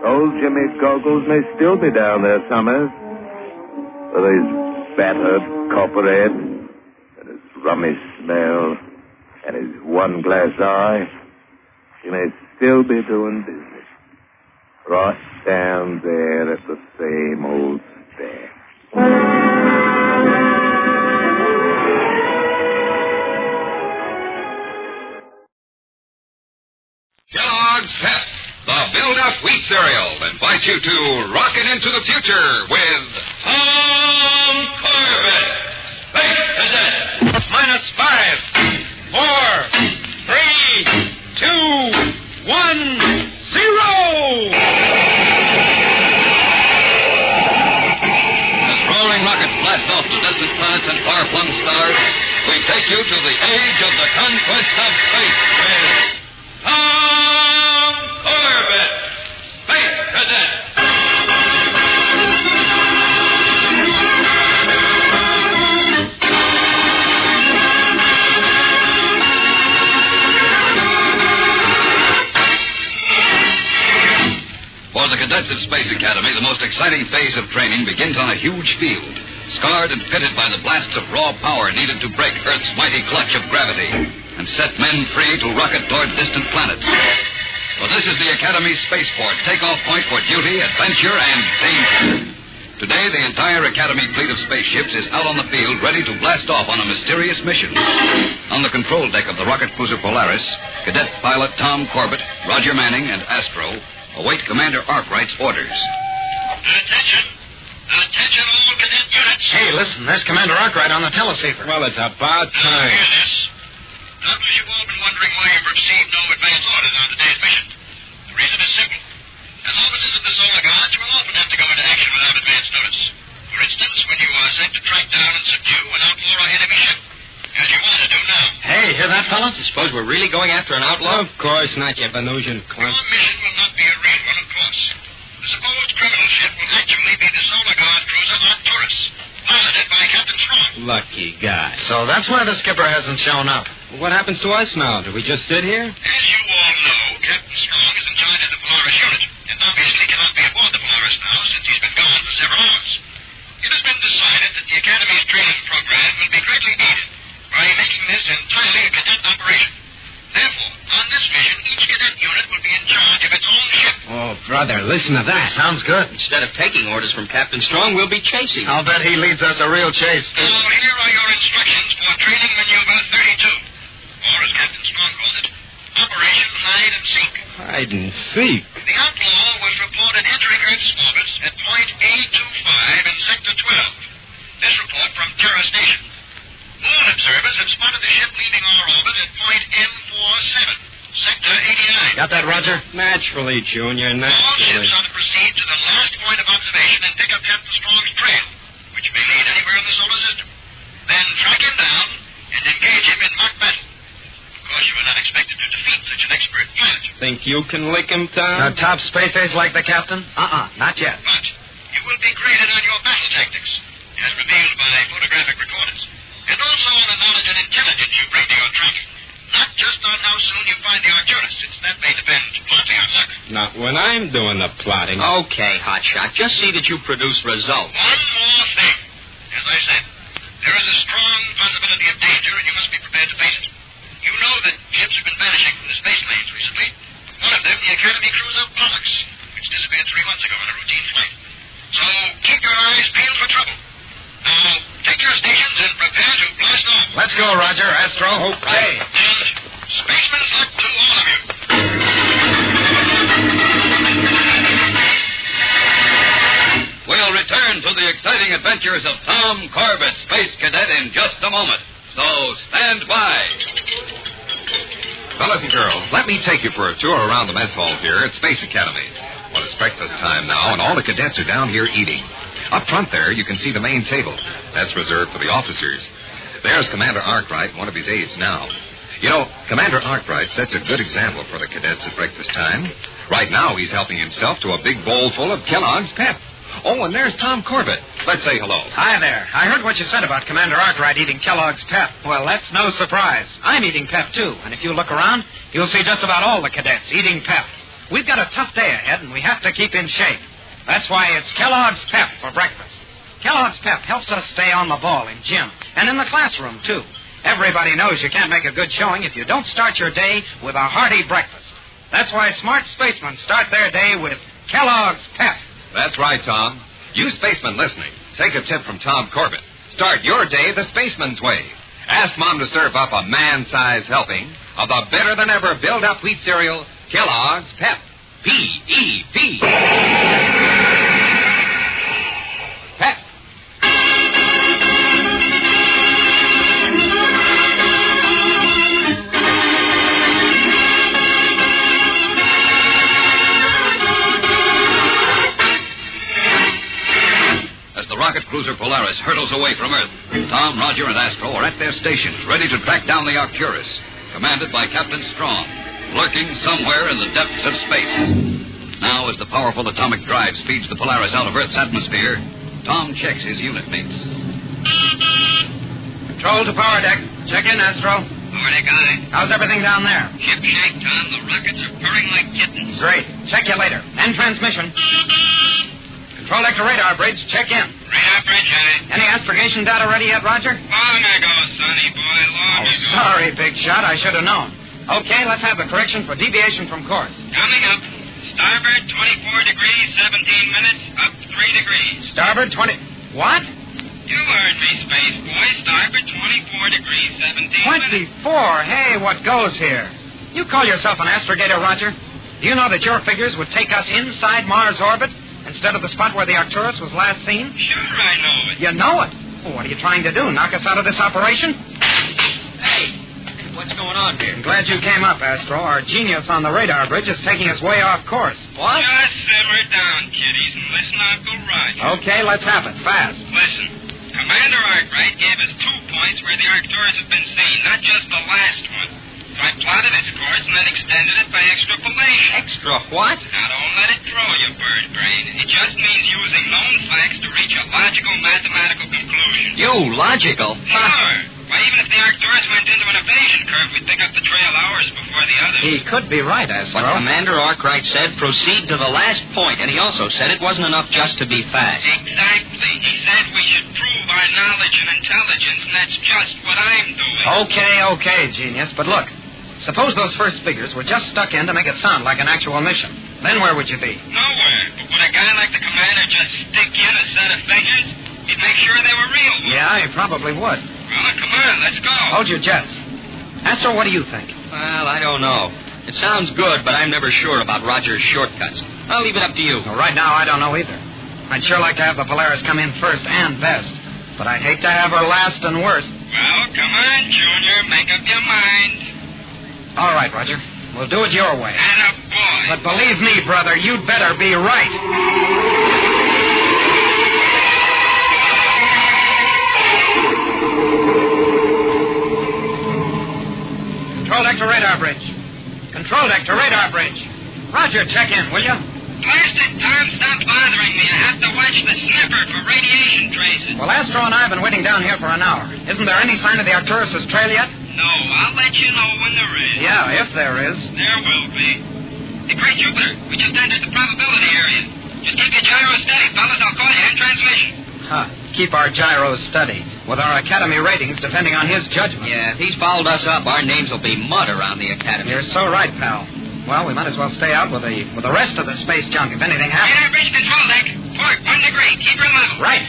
old Jimmy Goggles may still be down there somewhere. With his battered copper head, and his rummy smell, and his one glass eye. He may still be doing business. Right down there at the same old stand. Kellogg's Pep, the build-up wheat cereal, invites you to rocket into the future with Tom Corbett. Space Cadet. -5, 4, 3, 2, 1, 0! As roaring rockets blast off to distant planets and far-flung stars, we take you to the age of the conquest of space with Tom Corbett, Space Cadet. For the cadets at Space Academy, the most exciting phase of training begins on a huge field, scarred and pitted by the blasts of raw power needed to break Earth's mighty clutch of gravity and set men free to rocket toward distant planets. For this is the Academy's spaceport, takeoff point for duty, adventure, and danger. Today, the entire Academy fleet of spaceships is out on the field ready to blast off on a mysterious mission. On the control deck of the rocket cruiser Polaris, cadet pilot Tom Corbett, Roger Manning, and Astro await Commander Arkwright's orders. Attention! Attention, all cadet units! Hey, listen, there's Commander Arkwright on the teleceiver. Well, it's about time. Hear this. Doubtless you've all been wondering why you've received no advance orders on today's mission. The reason is simple. As officers of the Solar Guard, you will often have to go into action without advance notice. For instance, when you are sent to track down and subdue an outlaw or enemy ship, as you want to do now. Hey, hear that, fellas? I suppose we're really going after an outlaw? Of course not, you Venusian clump. Your mission will not be a real one, of course. The supposed criminal ship will actually be the Solar Guard cruiser Arcturus, piloted by Captain Strong. Lucky guy. So that's why the skipper hasn't shown up. What happens to us now? Do we just sit here? As you all know, Captain Strong is in charge of the Polaris unit, and obviously cannot be aboard the Polaris now since he's been gone for several hours. It has been decided that the Academy's training program will be greatly aided by making this entirely a cadet operation. Therefore, on this mission, each cadet unit will be in charge of its own ship. Oh, brother, listen to that. Sounds good. Instead of taking orders from Captain Strong, we'll be chasing. I'll bet he leads us a real chase. Now, here are your instructions for training maneuver 32. Or, as Captain Strong calls it, Operation Hide and Seek. Hide and seek? The outlaw was reported entering Earth's orbit at point A25 in Sector 12. This report from Terra Station. Moon observers have spotted the ship leaving our orbit at point M47, Sector 89. Got that, Roger? Naturally, Junior, All ships naturally. are to proceed to the last point of observation and pick up Captain Strong's trail, which may lead anywhere in the solar system. Then track him down and engage him in mock battle. Of course, you were not expected to defeat such an expert pilot. Think you can lick him, Tom? Now, top space age like the captain? Not yet. But you will be graded on your battle tactics, as revealed by photographic recorders, and also on the knowledge and intelligence you bring to your training. Not just on how soon you find the Arcturus, since that may depend partly on luck. Not when I'm doing the plotting. Okay, hotshot. Just see that you produce results. One more thing. As I said, there is a strong possibility of danger, and you must be prepared to face it. You know that ships have been vanishing from the space lanes recently. One of them, the Academy cruiser Pollux, which disappeared 3 months ago on a routine flight. So keep your eyes peeled for trouble. Now, take your stations and prepare to blast off. Let's go, Roger. Astro. Okay. And spaceman's luck to all of you. We'll return to the exciting adventures of Tom Corbett, Space Cadet, in just a moment. So stand by. Fellas and girls, let me take you for a tour around the mess hall here at Space Academy. Well, it's breakfast time now, and all the cadets are down here eating. Up front there, you can see the main table. That's reserved for the officers. There's Commander Arkwright, one of his aides now. You know, Commander Arkwright sets a good example for the cadets at breakfast time. Right now, he's helping himself to a big bowl full of Kellogg's Pep. Oh, and there's Tom Corbett. Let's say hello. Hi there. I heard what you said about Commander Arkwright eating Kellogg's Pep. Well, that's no surprise. I'm eating Pep, too. And if you look around, you'll see just about all the cadets eating Pep. We've got a tough day ahead, and we have to keep in shape. That's why it's Kellogg's Pep for breakfast. Kellogg's Pep helps us stay on the ball in gym and in the classroom, too. Everybody knows you can't make a good showing if you don't start your day with a hearty breakfast. That's why smart spacemen start their day with Kellogg's Pep. That's right, Tom. You spacemen listening, take a tip from Tom Corbett. Start your day the spaceman's way. Ask Mom to serve up a man-sized helping of the better-than-ever build-up wheat cereal, Kellogg's Pep. P-E-P. Pep. Rocket cruiser Polaris hurtles away from Earth. Tom, Roger, and Astro are at their stations, ready to track down the Arcturus, commanded by Captain Strong, lurking somewhere in the depths of space. Now, as the powerful atomic drive speeds the Polaris out of Earth's atmosphere, Tom checks his unit mates. Control to power deck. Check in, Astro. Power deck, aye. How's everything down there? Ship shape, Tom. The rockets are purring like kittens. Great. Check you later. End transmission. Control deck to radar bridge. Check in. Radar bridge, aye. Any astrogation data ready yet, Roger? Long ago, sonny boy, long ago. Sorry, big shot. I should have known. Okay, let's have the correction for deviation from course. Coming up. Starboard, 24 degrees, 17 minutes, up 3 degrees. Starboard, 20... What? You heard me, space boy. Starboard, 24 degrees, 17 minutes. 24? Hey, what goes here? You call yourself an astrogator, Roger? Do you know that your figures would take us inside Mars orbit instead of the spot where the Arcturus was last seen? Sure, I know it. You know it? Well, what are you trying to do, knock us out of this operation? Hey, what's going on here? I'm glad you came up, Astro. Our genius on the radar bridge is taking us way off course. What? Just simmer down, kiddies, and listen, Uncle Roger. Okay, let's have it. Fast. Listen, Commander Arkwright gave us 2 points where the Arcturus had been seen, not just the last one. So I plotted its course and then extended it by extrapolation. Extra what? Now, don't let it throw you, bird brain. It just means using known facts to reach a logical mathematical conclusion. You, logical? Sure. Why, even if the Arcturus went into an evasion curve, we'd pick up the trail hours before the others. He could be right, Astro. But Commander Arkwright said proceed to the last point, and he also said it wasn't enough just to be fast. Exactly. He said we should prove our knowledge and intelligence, and that's just what I'm doing. Okay, genius. But look, suppose those first figures were just stuck in to make it sound like an actual mission. Then where would you be? Nowhere. But would a guy like the commander just stick in a set of figures? He'd make sure they were real ones. Yeah, he probably would. Well, come on, let's go. Hold your jets. Astro, what do you think? Well, I don't know. It sounds good, but I'm never sure about Roger's shortcuts. I'll leave it up to you. Well, right now, I don't know either. I'd sure like to have the Polaris come in first and best, but I'd hate to have her last and worst. Well, come on, Junior. Make up your mind. All right, Roger. We'll do it your way. And a boy. But believe me, brother, you'd better be right. to radar bridge. Roger, check in, will you? Blast it, Tom. Stop bothering me. I have to watch the sniffer for radiation traces. Well, Astro and I have been waiting down here for an hour. Isn't there any sign of the Arcturus' trail yet? No, I'll let you know when there is. Yeah, if there is. There will be. Hey, Great Jupiter, we just entered the probability area. Just keep your gyro steady, fellas. I'll call you in transmission. Huh. Keep our gyros steady, with our Academy ratings depending on his judgment. Yeah, if he's fouled us up, our names will be mud around the Academy. You're so right, pal. Well, we might as well stay out with the rest of the space junk if anything happens. Radar bridge control deck. Port 1 degree. Keep her level. Right.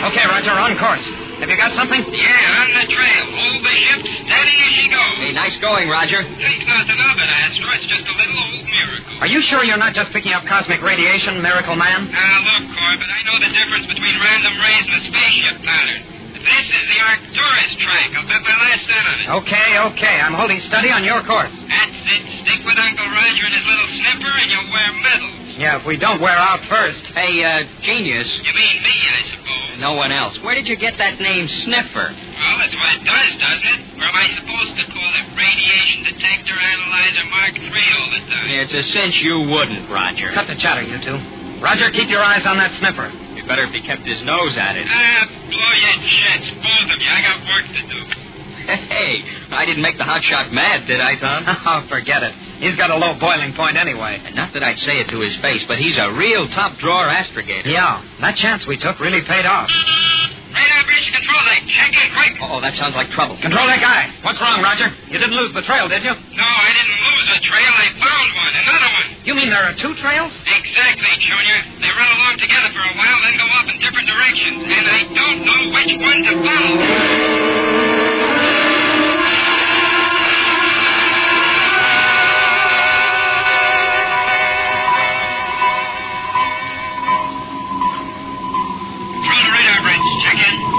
Okay, Roger, on course. Have you got something? Yeah, on the trail. Hold the ship steady as she goes. Hey, nice going, Roger. Think nothing of it, Astro. It's just a little old miracle. Are you sure you're not just picking up cosmic radiation, Miracle Man? Now, look, Corbett, I know the difference between random rays and a spaceship pattern. This is the Arcturus track. I'll bet my last cent on it. Okay. I'm holding steady on your course. That's it. Stick with Uncle Roger and his little sniffer, and you'll wear medals. Yeah, if we don't wear out first. Hey, genius. You mean me, I suppose. No one else. Where did you get that name, Sniffer? Well, that's what it does, doesn't it? Or am I supposed to call it Radiation Detector Analyzer Mark III all the time? It's a cinch you wouldn't, Roger. Cut the chatter, you two. Roger, keep your eyes on that sniffer. You better if he kept his nose at it. Blow your jets, both of you. I got work to do. Hey, I didn't make the hotshot mad, did I, Tom? Oh, forget it. He's got a low boiling point anyway. And not that I'd say it to his face, but he's a real top-drawer astrogator. Yeah, that chance we took really paid off. Radar bridge control deck. Check in quick. Oh, that sounds like trouble. Control deck guy. What's wrong, Roger? You didn't lose the trail, did you? No, I didn't lose a trail. I found one. Another one. You mean there are two trails? Exactly, Junior. They run along together for a while, then go off in different directions. And I don't know which one to follow.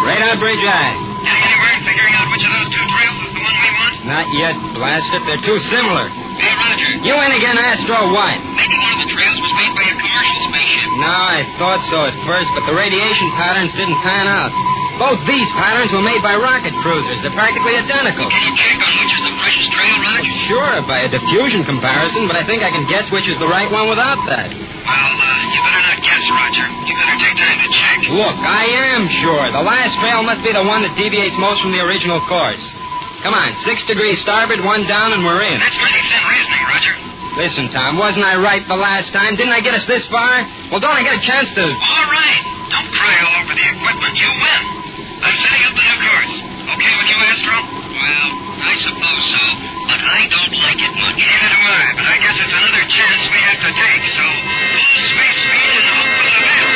Radar bridge eye. Getting anywhere in figuring out which of those two trails is the one we want? Not yet, blast it. They're too similar. Hey, Roger. You in again, Astro? What? Maybe one of the trails was made by a commercial spaceship. No, I thought so at first, but the radiation patterns didn't pan out. Both these patterns were made by rocket cruisers. They're practically identical. Can you check on which is the precious trail, Roger? Sure, by a diffusion comparison, but I think I can guess which is the right one without that. Well, you better not guess, Roger. You better take time to check. Look, I am sure. The last trail must be the one that deviates most from the original course. Come on, 6 degrees starboard, 1 down, and we're in. That's pretty thin reasoning, Roger. Listen, Tom, wasn't I right the last time? Didn't I get us this far? Well, don't I get a chance to... All right. Don't cry all over the equipment. You win. I'm setting up the new course. Okay with you, Astro? Well, I suppose so, but I don't like it much. Neither do I, but I guess it's another chance we have to take, so full space speed and hope for the best.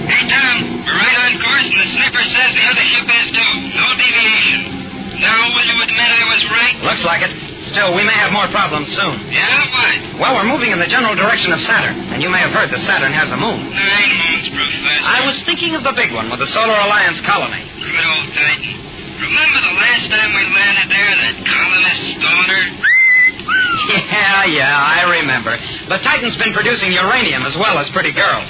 Hey, Tom, we're right on course, and the sniffer says the other ship is too. No deviation. Now, will you admit I was right? Looks like it. Still, we may have more problems soon. Yeah, what? Well, we're moving in the general direction of Saturn, and you may have heard that Saturn has a moon. 9 moons, Professor. I was thinking of the big one with the Solar Alliance colony. Good old Titan. Remember the last time we landed there, that colonist stoner? Yeah, I remember. The Titan's been producing uranium as well as pretty girls.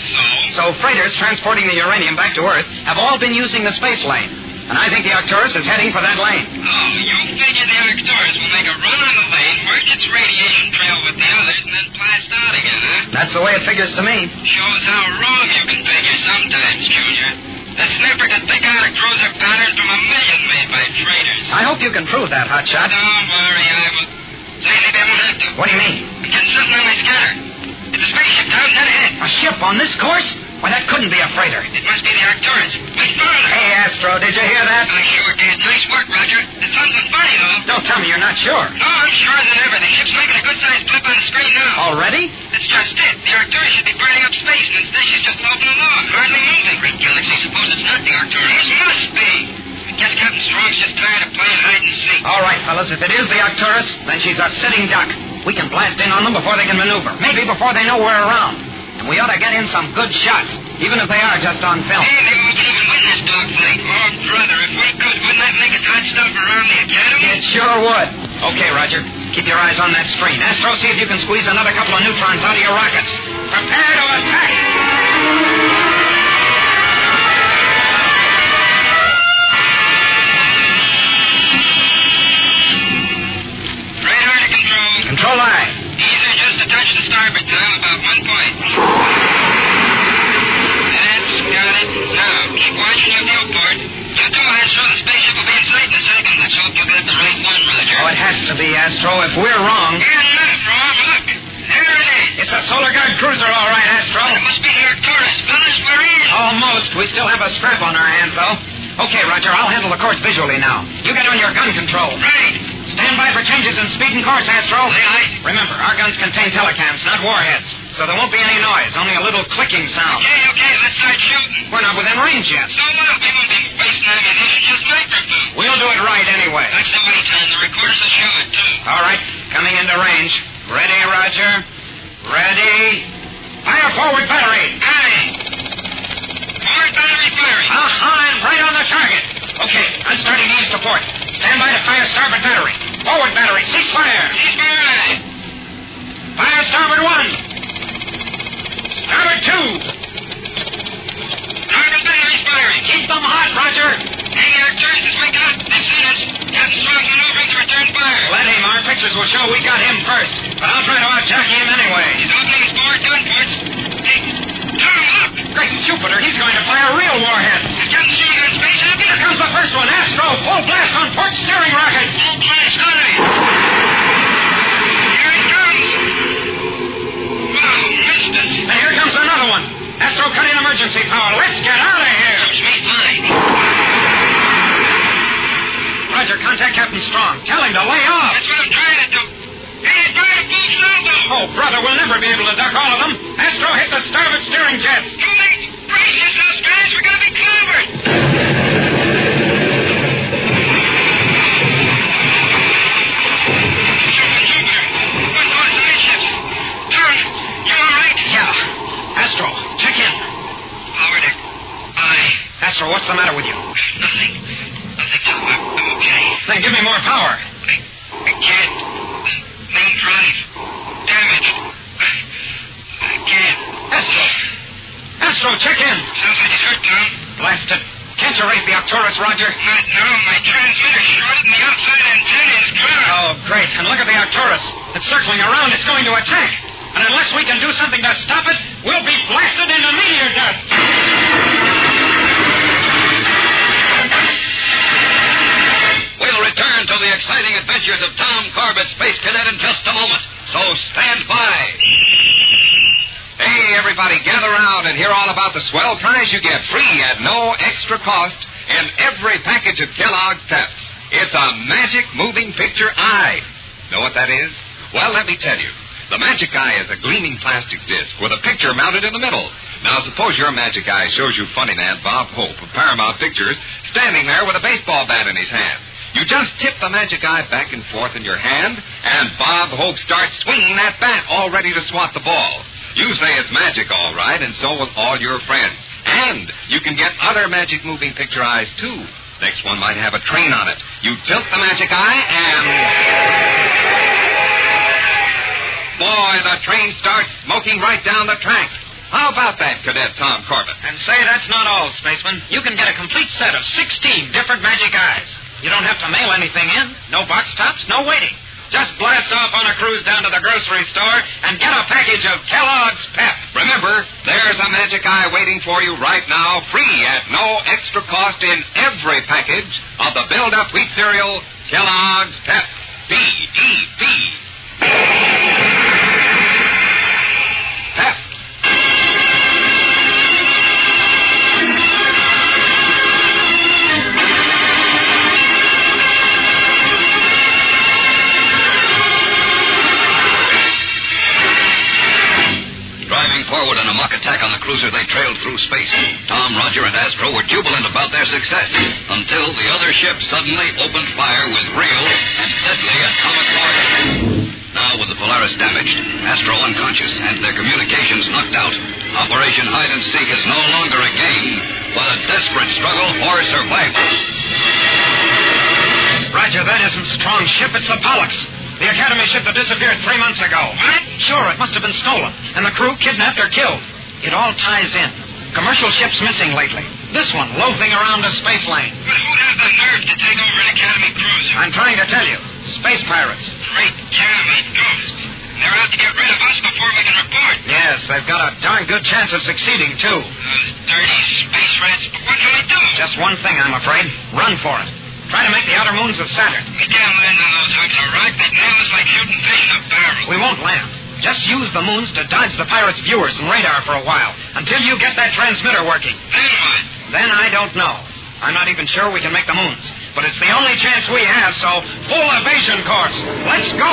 So freighters transporting the uranium back to Earth have all been using the space lane. And I think the Arcturus is heading for that lane. Oh, you figure the Arcturus will make a run on the lane, work its radiation trail with the others, and then blast out again, huh? That's the way it figures to me. Shows how wrong you can figure sometimes, Junior. The sniffer can pick out a cruiser pattern from a million made by traders. I hope you can prove that, Hotshot. Don't worry, I will. Say, maybe I won't have to. What do you mean? I'm getting something on my scanner. It's a spaceship down dead ahead. A ship on this course? Why, that couldn't be a freighter. It must be the Arcturus. We found her. Hey, Astro, did you hear that? I sure did. Nice work, Roger. It's something funny, though. Don't tell me you're not sure. No, I'm surer than ever. The ship's making a good-sized blip on the screen now. Already? That's just it. The Arcturus should be burning up space, and instead she's just floating along, hardly moving. Great galaxy, suppose it's not the Arcturus. It must be. I guess Captain Strong's just tired of playing hide and seek. All right, fellas, if it is the Arcturus, then she's a sitting duck. We can blast in on them before they can maneuver. Maybe before they know we're around. And we ought to get in some good shots, even if they are just on film. Hey, maybe we can even win this dogfight. Oh, brother, if we could, wouldn't that make us hot stuff around the academy? It sure would. Okay, Roger. Keep your eyes on that screen. Astro, see if you can squeeze another couple of neutrons out of your rockets. Prepare to attack! Radar to control. Control eye. Either just a touch to starboard, Tom, about 1 point. That's got it. Now, keep watching your viewport. You too, Astro. The spaceship will be in sight in a second. Let's hope you got the right one, Roger. Oh, it has to be, Astro. If we're wrong... You're not wrong. Look. There it is. It's a Solar Guard cruiser, all right, Astro. It must be the Arcturus. Fellas, we're in. Almost. We still have a scrap on our hands, though. Okay, Roger, I'll handle the course visually now. You get on your gun control. Right. Stand by for changes in speed and course, Astro. Aye, aye. Remember, our guns contain telecams, not warheads, so there won't be any noise, only a little clicking sound. Okay, let's start shooting. We're not within range yet. So what? We won't be wasting ammunition, just microphone. We'll do it right anyway. That's the way, Tom. The recorders will show it, too. All right, coming into range. Ready, Roger? Ready? Fire forward battery. Aye. Forward battery firing. And right on the target. Okay, I'm starting east to port. Stand by to fire starboard battery. Forward battery, cease fire. Cease fire, aye. Fire starboard 1. Starboard 2. Starboard battery's firing. Keep them hot, Roger. Hey, the Arcturus is waking up. They've seen us. Captain Strong's maneuvering to return fire. Let him. Our pictures will show we got him first. But I'll try to out-jockey him anyway. He's okay. He's forward gun ports. Hey, Tom, look. Great Jupiter, he's going to fire real warheads. Is Captain Strong on space happy? Here comes the first one. Astro, full blast on port steering rockets. Full blast, aye. Here it comes. Wow, missed us. And here comes another one. Astro, cut in emergency power. Let's get out of here. Straight line. Roger, contact Captain Strong. Tell him to lay off. That's what I'm trying to do. Hey, he's fired a full salvo. Oh, brother, we'll never be able to duck all of them. Astro, hit the starboard steering jets. Too late. Brace yourselves, guys. We're going to be clobbered. Astro, check in. Power deck. Aye. Astro, what's the matter with you? Nothing, Tom. I'm okay. Then give me more power. I can't. Main drive. Damaged. I can't. Astro, check in. Sounds like he's hurt, Tom. Blast it. Can't you raise the Arcturus, Roger? Not now. My transmitter shorted and the outside antenna is gone. Oh, great. And look at the Arcturus. It's circling around. It's going to attack. And unless we can do something to stop it, we'll be blasted into meteor dust. We'll return to the exciting adventures of Tom Corbett, Space Cadet, in just a moment. So stand by. Hey, everybody, gather around and hear all about the swell prize you get free at no extra cost in every package of Kellogg's Pep. It's a magic moving picture eye. Know what that is? Well, let me tell you. The Magic Eye is a gleaming plastic disc with a picture mounted in the middle. Now, suppose your Magic Eye shows you funny man Bob Hope of Paramount Pictures standing there with a baseball bat in his hand. You just tip the Magic Eye back and forth in your hand, and Bob Hope starts swinging that bat, all ready to swat the ball. You say it's magic, all right, and so will all your friends. And you can get other magic moving picture eyes, too. Next one might have a train on it. You tilt the Magic Eye, and... boy, the train starts smoking right down the track. How about that, Cadet Tom Corbett? And say that's not all, Spaceman. You can get a complete set of 16 different Magic Eyes. You don't have to mail anything in. No box tops, no waiting. Just blast off on a cruise down to the grocery store and get a package of Kellogg's Pep. Remember, there's a Magic Eye waiting for you right now, free at no extra cost in every package of the build-up wheat cereal, Kellogg's Pep. P-E-P. Pep. Driving forward on a mock attack on the cruiser, they trailed through space. Tom, Roger, and Astro were jubilant about their success until the other ship suddenly opened fire with real and deadly atomic warheads. Now, with the Polaris damaged, Astro unconscious, and their communications knocked out, Operation Hide and Seek is no longer a game, but a desperate struggle for survival. isn't strong ship, it's the Pollux. The Academy ship that disappeared 3 months ago. What? Sure, it must have been stolen, and the crew kidnapped or killed. It all ties in. Commercial ships missing lately. This one loafing around a space lane. But who'd have the nerve to take over an Academy cruiser? I'm trying to tell you. Space pirates. Great Academy ghosts. They're out to get rid of us before we can report. Yes, they've got a darn good chance of succeeding, too. Those dirty space rats. But what can we do? Just one thing, I'm afraid. Run for it. Try to make the outer moons of Saturn. We can't land on those hunks of rock. They'd nail us like shooting fish in a barrel. We won't land. Just use the moons to dodge the pirates' viewers and radar for a while, until you get that transmitter working. Then what? Then I don't know. I'm not even sure we can make the moons. But it's the only chance we have, so full evasion course. Let's go!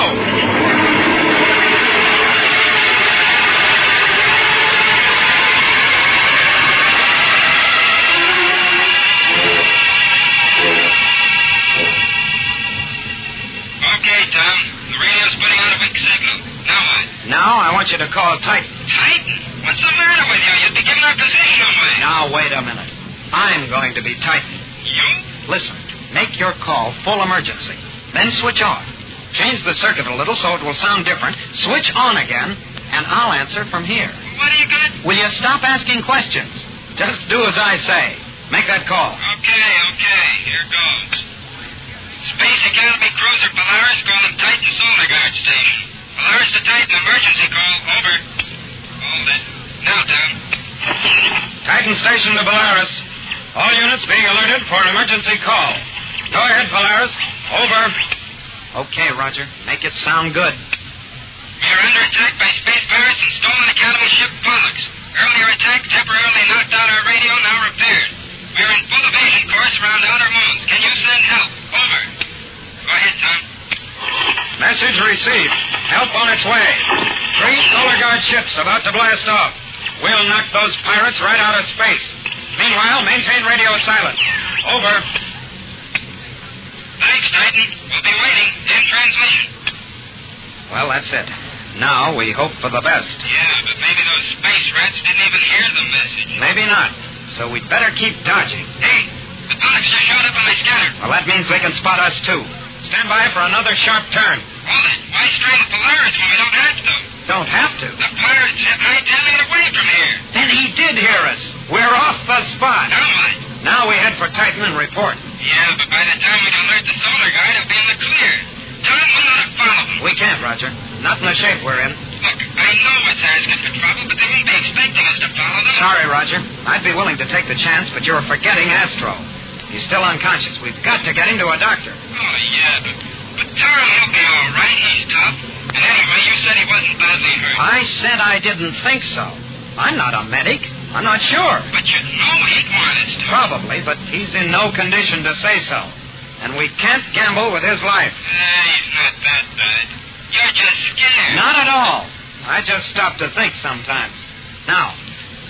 Okay, Tom. The radio's putting out a weak signal. Now what? Now I want you to call Titan. Titan? What's the matter with you? You'd be giving our position away. Now, wait a minute. I'm going to be Titan. You? Listen, make your call full emergency. Then switch on. Change the circuit a little so it will sound different. Switch on again, and I'll answer from here. What are you going to... Will you stop asking questions? Just do as I say. Make that call. Okay. Here goes. Space Academy cruiser Polaris calling Titan Solar Guard Station. Polaris to Titan, emergency call. Over. Hold it. Now, Tom. Titan Station to Polaris. All units being alerted for an emergency call. Go ahead, Polaris. Over. Okay, Roger. Make it sound good. We are under attack by space pirates and stolen Academy ship Pollux. Earlier attack temporarily knocked out our radio, now repaired. We are in full evasion course around outer moons. Can you send help? Over. Go ahead, Tom. Message received. Help on its way. 3 Solar Guard ships about to blast off. We'll knock those pirates right out of space. Meanwhile, maintain radio silence. Over. Thanks, Titan. We'll be waiting. In transmission. Well, that's it. Now we hope for the best. Yeah, but maybe those space rats didn't even hear the message. Maybe not. So we'd better keep dodging. Hey, the Pollux just showed up and they scattered. Well, that means they can spot us, too. Stand by for another sharp turn. Hold it. Why strain the Polaris when we don't have to? Don't have to. The pirates have hightailing it away from here. Then he did hear us. We're off the spot. Now what? Now we head for Titan and report. Yeah, but by the time we alert the Solar Guard, it'll be in the clear. Tom, we'll not follow them. We can't, Roger. Not in the shape we're in. Look, I know it's asking for trouble, but they won't be expecting us to follow them. Sorry, Roger. I'd be willing to take the chance, but you're forgetting Astro. He's still unconscious. We've got to get him to a doctor. Oh, yeah, but Tom, he'll be all right. He's tough. And anyway, you said he wasn't badly hurt. I said I didn't think so. I'm not a medic. I'm not sure. But you'd know he'd want us to. Probably, but he's in no condition to say so. And we can't gamble with his life. He's not that bad. You're just scared. Not at all. I just stop to think sometimes. Now,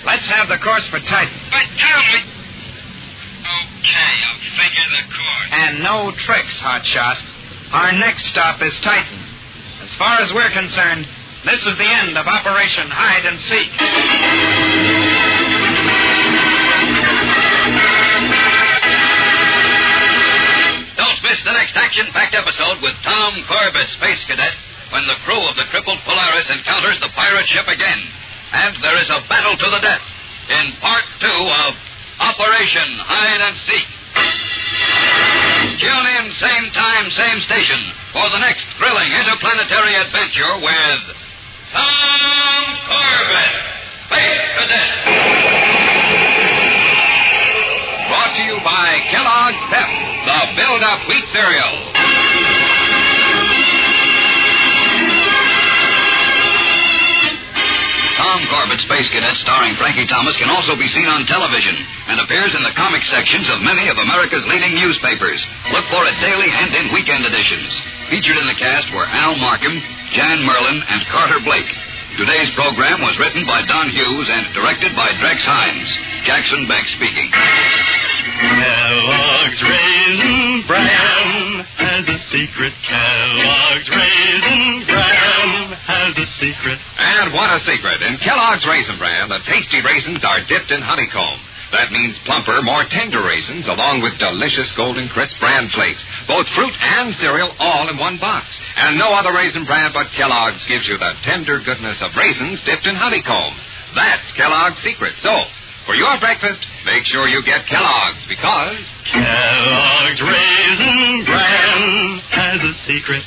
let's have the course for Titan. But, Tom, Okay, I'll figure the course. And no tricks, Hotshot. Our next stop is Titan. As far as we're concerned, this is the end of Operation Hide and Seek. Don't miss the next action-packed episode with Tom Corbett, Space Cadet, when the crew of the crippled Polaris encounters the pirate ship again. And there is a battle to the death in Part 2 of Operation Hide and Seek. Tune in, same time, same station, for the next thrilling interplanetary adventure with Tom Corbett, Space Cadet. Brought to you by Kellogg's Pep, the build-up wheat cereal. Tom Corbett, Space Cadet, starring Frankie Thomas, can also be seen on television and appears in the comic sections of many of America's leading newspapers. Look for it daily and in weekend editions. Featured in the cast were Al Markham, Jan Merlin, and Carter Blake. Today's program was written by Don Hughes and directed by Drex Hines. Jackson Beck speaking. Kellogg's Raisin Bran has a secret. Kellogg's Raisin Bran has a secret. And what a secret. In Kellogg's Raisin Bran, the tasty raisins are dipped in honeycomb. That means plumper, more tender raisins, along with delicious golden crisp bran flakes. Both fruit and cereal all in one box. And no other raisin bran but Kellogg's gives you the tender goodness of raisins dipped in honeycomb. That's Kellogg's secret. So, for your breakfast, make sure you get Kellogg's, because Kellogg's Raisin Bran has a secret.